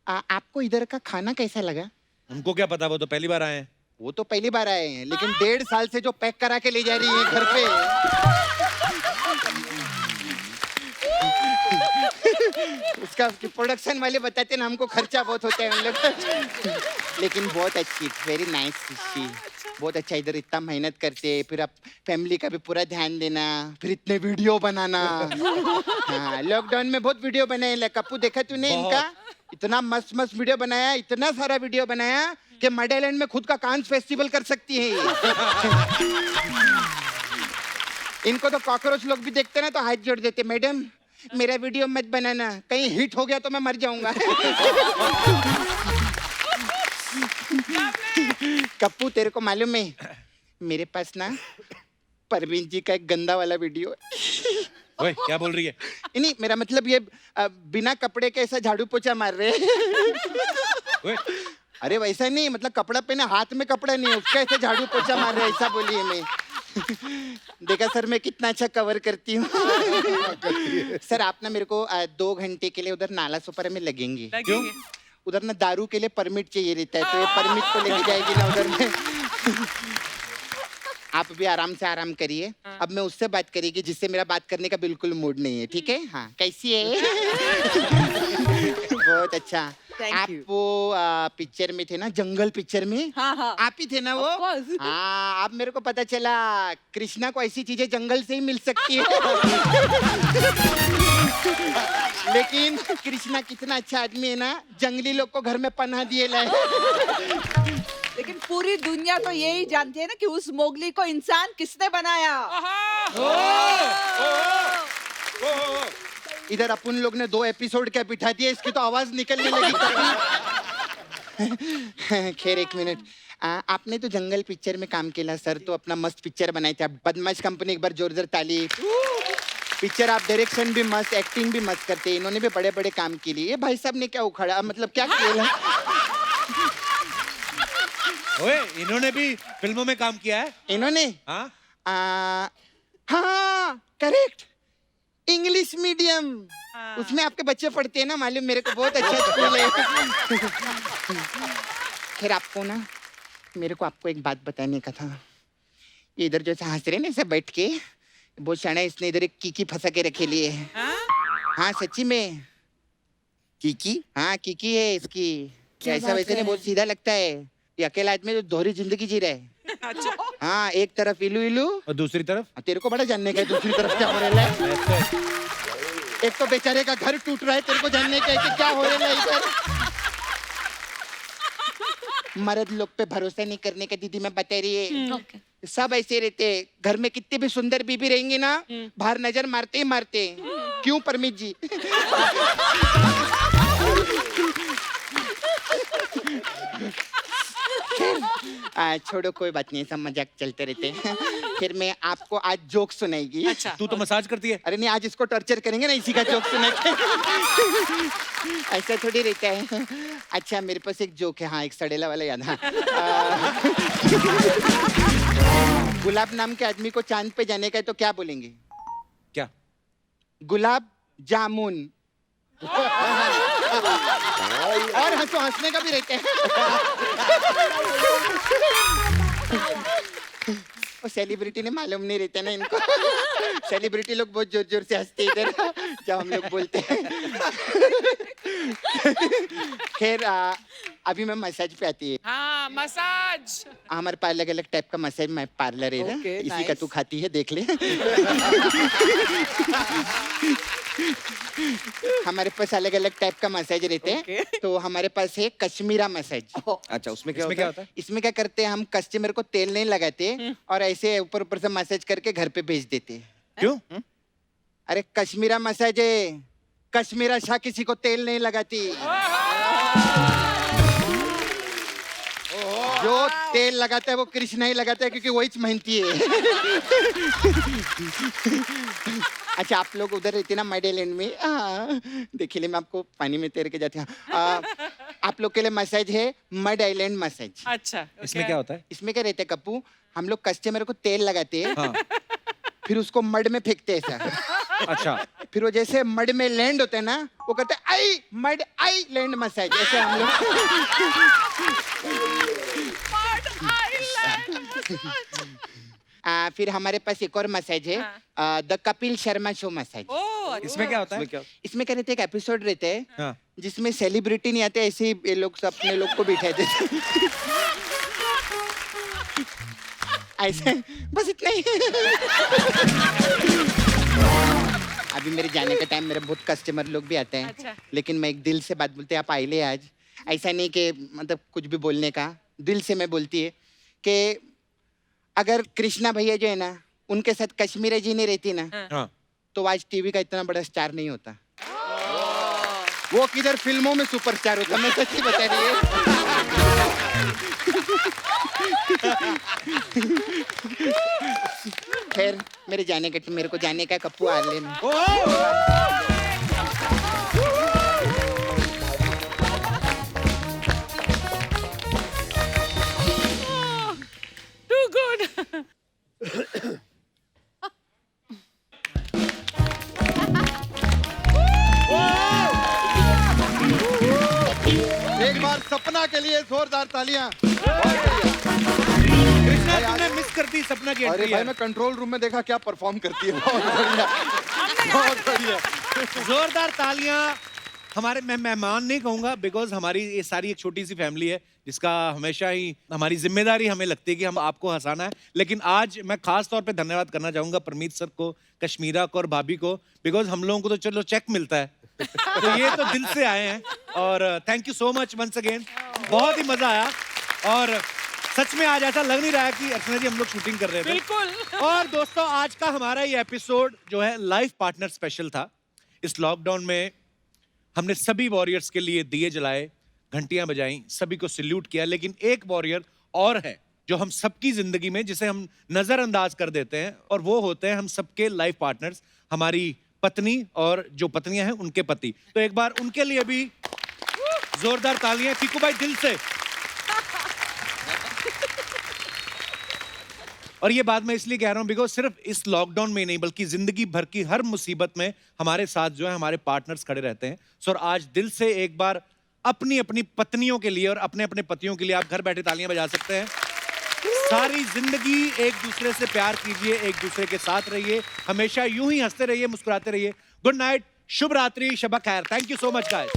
आपको इधर का खाना कैसा लगा? हमको क्या पता, वो तो पहली बार आए हैं। वो तो पहली बार आए हैं, लेकिन 1.5 साल से जो पैक करा के ले जा रही है घर पे। उसका प्रोडक्शन वाले बताते ना हमको खर्चा बहुत होता है उन लोग। लेकिन बहुत अच्छी, वेरी नाइस सी, बहुत अच्छा। इधर इतना मेहनत करते, फिर आप फैमिली का भी पूरा ध्यान देना, फिर इतने वीडियो बनाना। हाँ, लॉकडाउन में बहुत वीडियो बनाए। कप्पू देखा तूने इनका? इतना मस्त मस्त वीडियो बनाया, इतना सारा वीडियो बनाया कि मडेलैंड में खुद का कांस फेस्टिवल कर सकती है ये। इनको तो कॉकरोच लोग भी देखते ना तो हाथ जोड़ देते, मैडम मेरा वीडियो मत बनाना, कहीं हिट हो गया तो मैं मर जाऊंगा। कप्पू तेरे को मालूम है, मेरे पास ना परवीन जी का एक गंदा वाला वीडियो है। ओए, क्या बोल रही है? नहीं, मेरा मतलब ये बिना कपड़े के ऐसा झाड़ू पोछा मार रहे हैं। अरे वैसा नहीं, मतलब कपड़ा पहना, हाथ में कपड़ा नहीं है, उसका ऐसे झाड़ू पोछा मार रहे हैं, ऐसा बोलिए मैं। देखा सर मैं कितना अच्छा कवर करती हूँ। सर आप ना मेरे को 2 घंटे के लिए उधर नाला सोपारा में लगेंगे। क्यों? उधर ना दारू के लिए परमिट चाहिए रहता है, तो ये परमिट को लेके जाएगी ना उधर में। आप भी आराम से आराम करिए। अब मैं उससे बात करेगी जिससे मेरा बात करने का बिल्कुल मूड नहीं है, ठीक है? हाँ, कैसी है? बहुत अच्छा। आप वो पिक्चर में थे ना, जंगल पिक्चर में? हाँ हाँ, आप ही थे ना वो? हाँ, अब मेरे को पता चला कृष्णा को ऐसी चीजें जंगल से ही मिल सकती है। लेकिन कृष्णा कितना अच्छा आदमी है ना, जंगली लोग को घर में पनाह दिए लाए। लेकिन पूरी दुनिया तो यही जानती है ना कि उस मोगली को इंसान किसने बनाया। इधर अपन लोग ने 2 एपिसोड क्या बिठा दिया, इसकी तो आवाज निकलने लगी तभी। खैर एक मिनट, आपने तो जंगल पिक्चर में काम किया सर, तो अपना मस्त पिक्चर बनाए थे आप, बदमाश कंपनी, एक बार जोरदार ताली। पिक्चर आप डायरेक्शन भी मस्त, एक्टिंग भी मस्त करते हैं, इन्होंने भी बड़े बड़े काम के लिए। ये भाई साहब ने क्या उखाड़ा, मतलब क्या किया? ओए, इन्होंने भी फिल्मों में काम किया है? इन्होंने? हाँ हाँ, करेक्ट, इंग्लिश मीडियम, उसमें आपके बच्चे पढ़ते हैं ना, मालूम मेरे को, बहुत अच्छा स्कूल है। खैर आपको ना, मेरे को आपको एक बात बताने का था। ये इधर जो हंस रहे ना ऐसे बैठ के, बहुत शाना, इसने इधर एक कीकी फंसा के रखे लिए। हाँ सच्ची में कीकी? हाँ कीकी है इसकी। ऐसा वैसे नहीं, बहुत सीधा लगता है। ये अकेला आदमी जो दोहरी जिंदगी जी रहा है। अच्छा। हाँ, एक तरफ इलू इलू और दूसरी तरफ? तेरे को बड़ा जानने का है दूसरी तरफ क्या हो रहा है। एक तो बेचारे का घर टूट रहा है, तेरे को जानने का है कि क्या हो रहा है इधर। मर्द लोग पे भरोसा नहीं करने का दीदी मैं बता रही है। सब ऐसे रहते हैं, घर में कितनी भी सुंदर बीबी रहेंगी ना, बाहर नजर मारते ही मारते। क्यों परमीत जी? छोड़ो कोई बात नहीं, सब मजाक चलते रहते हैं। फिर मैं आपको आज जोक सुनाएगी। अच्छा। तू तो मसाज करती है। अरे नहीं, आज इसको टॉर्चर करेंगे ना, इसी का जोक सुनाएंगे। ऐसा थोड़ी रहता है। अच्छा मेरे पास एक जोक है, हाँ एक सड़ेला वाला याद। हाँ गुलाब नाम के आदमी को चांद पे जाने का है तो क्या बोलेंगे? क्या? गुलाब जामुन। और हंसो, हंसने का भी रहता है। वो सेलिब्रिटी ने मालूम नहीं रहता ना इनको। सेलिब्रिटी लोग बहुत जोर जोर से हंसते इधर जब हम लोग बोलते हैं। खैर अभी मैं मसाज पे आती है। हाँ मसाज। हमारे पास अलग अलग टाइप का मसाज में पार्लर है ना, इसी का तू खाती है देख ले। हमारे पास अलग अलग टाइप का मसाज रहते हैं। तो हमारे पास है कश्मीरा मसाज। अच्छा उसमें क्या इसमें होता है? इसमें क्या करते हैं हम, कस्टमर को तेल नहीं लगाते और ऐसे ऊपर ऊपर से मसाज करके घर पे भेज देते हैं। क्यों? अरे कश्मीरा मसाज है, कश्मीरा शाह किसी को तेल नहीं लगाती। जो तेल लगाता है वो कृष्णा ही लगाता है, क्योंकि वही मेहनती है। अच्छा आप लोग उधर रहते ना मडेलैंड में, देखिए मैं आपको पानी में तैर के जाती हूँ। आप लोग के लिए मसाज है मड आइलैंड मसाज। अच्छा इसमें क्या होता है? इसमें क्या रहता है कप्पू, हम लोग कस्टमर को तेल लगाते हैं, हाँ। फिर उसको मड में फेंकते हैं ऐसा। अच्छा, फिर वो जैसे मड में लैंड होते हैं ना, वो कहते हैं आई मड आई लैंड मसाज, ऐसे हम लोग। फिर हमारे पास एक और मसाज है, the Kapil Sharma show massage. इसमें क्या होता है? इसमें क्या रहते हैं, एक एपिसोड रहते हैं हाँ। जिसमें सेलिब्रिटी नहीं आते, ऐसे ही ये लोग सब अपने लोग को बिठा देते ऐसे, बस इतना ही। अभी मेरे जाने का टाइम, मेरे बहुत कस्टमर लोग भी आते हैं। अच्छा। लेकिन मैं एक दिल से बात बोलते हैं, आप आइले आज, ऐसा नहीं कि मतलब कुछ भी बोलने का, दिल से मैं बोलती है कि अगर कृष्णा भैया जो है ना, उनके साथ कश्मीरा जी नहीं रहती ना, हाँ। तो आज टीवी का इतना बड़ा स्टार नहीं होता। वो किधर फिल्मों में सुपरस्टार होता, मैं सच्ची बता रही है। खैर मेरे जाने का, मेरे को जाने का, कप्पू आ लेना। Too good. एक बार सपना के लिए जोरदार तालियां। कृष्णा, तुमने मिस कर दी सपना की अरे एंट्री। भाई मैं कंट्रोल रूम में देखा क्या परफॉर्म करती है, बहुत बढ़िया, बहुत बढ़िया। जोरदार तालियां। हमारे, मैं मेहमान नहीं कहूंगा, बिकॉज हमारी ये सारी एक छोटी सी फैमिली है जिसका हमेशा ही हमारी जिम्मेदारी हमें लगती है कि हम आपको हंसाना है। लेकिन आज मैं खास तौर पे धन्यवाद करना चाहूंगा परमीत सर को, कश्मीरा को और भाभी को, बिकॉज हम लोगों को तो चलो चेक मिलता है, तो ये तो दिल से आए हैं। और thank you so much once again, बहुत ही मजा आया। और सच में आज ऐसा लग नहीं रहा है कि अर्चना जी हम लोग शूटिंग कर रहे थे। बिल्कुल। और दोस्तों, आज का हमारा ये एपिसोड जो है लाइफ पार्टनर स्पेशल था। इस लॉकडाउन में हमने सभी वॉरियर्स के लिए दिए जलाए, घंटियां बजाई, सभी को सैल्यूट किया। लेकिन एक वॉरियर और है जो हम सबकी जिंदगी में, जिसे हम नजरअंदाज कर देते हैं, और वो होते हैं हम सबके लाइफ पार्टनर्स, हमारी पत्नी और जो पत्नियां हैं उनके पति। तो एक बार उनके लिए भी जोरदार तालियां पीकू भाई, दिल से। और ये बात मैं इसलिए कह रहा हूं बिकॉज सिर्फ इस लॉकडाउन में नहीं बल्कि जिंदगी भर की हर मुसीबत में हमारे साथ जो है हमारे पार्टनर्स खड़े रहते हैं। सो आज दिल से एक बार अपनी अपनी पत्नियों के लिए और अपने अपने पतियों के लिए आप घर बैठे तालियां बजा सकते हैं। सारी जिंदगी एक दूसरे से प्यार कीजिए, एक दूसरे के साथ रहिए, हमेशा यूं ही हंसते रहिए, मुस्कुराते रहिए। गुड नाइट, शुभ रात्रि, शब खैर। Thank you so much guys.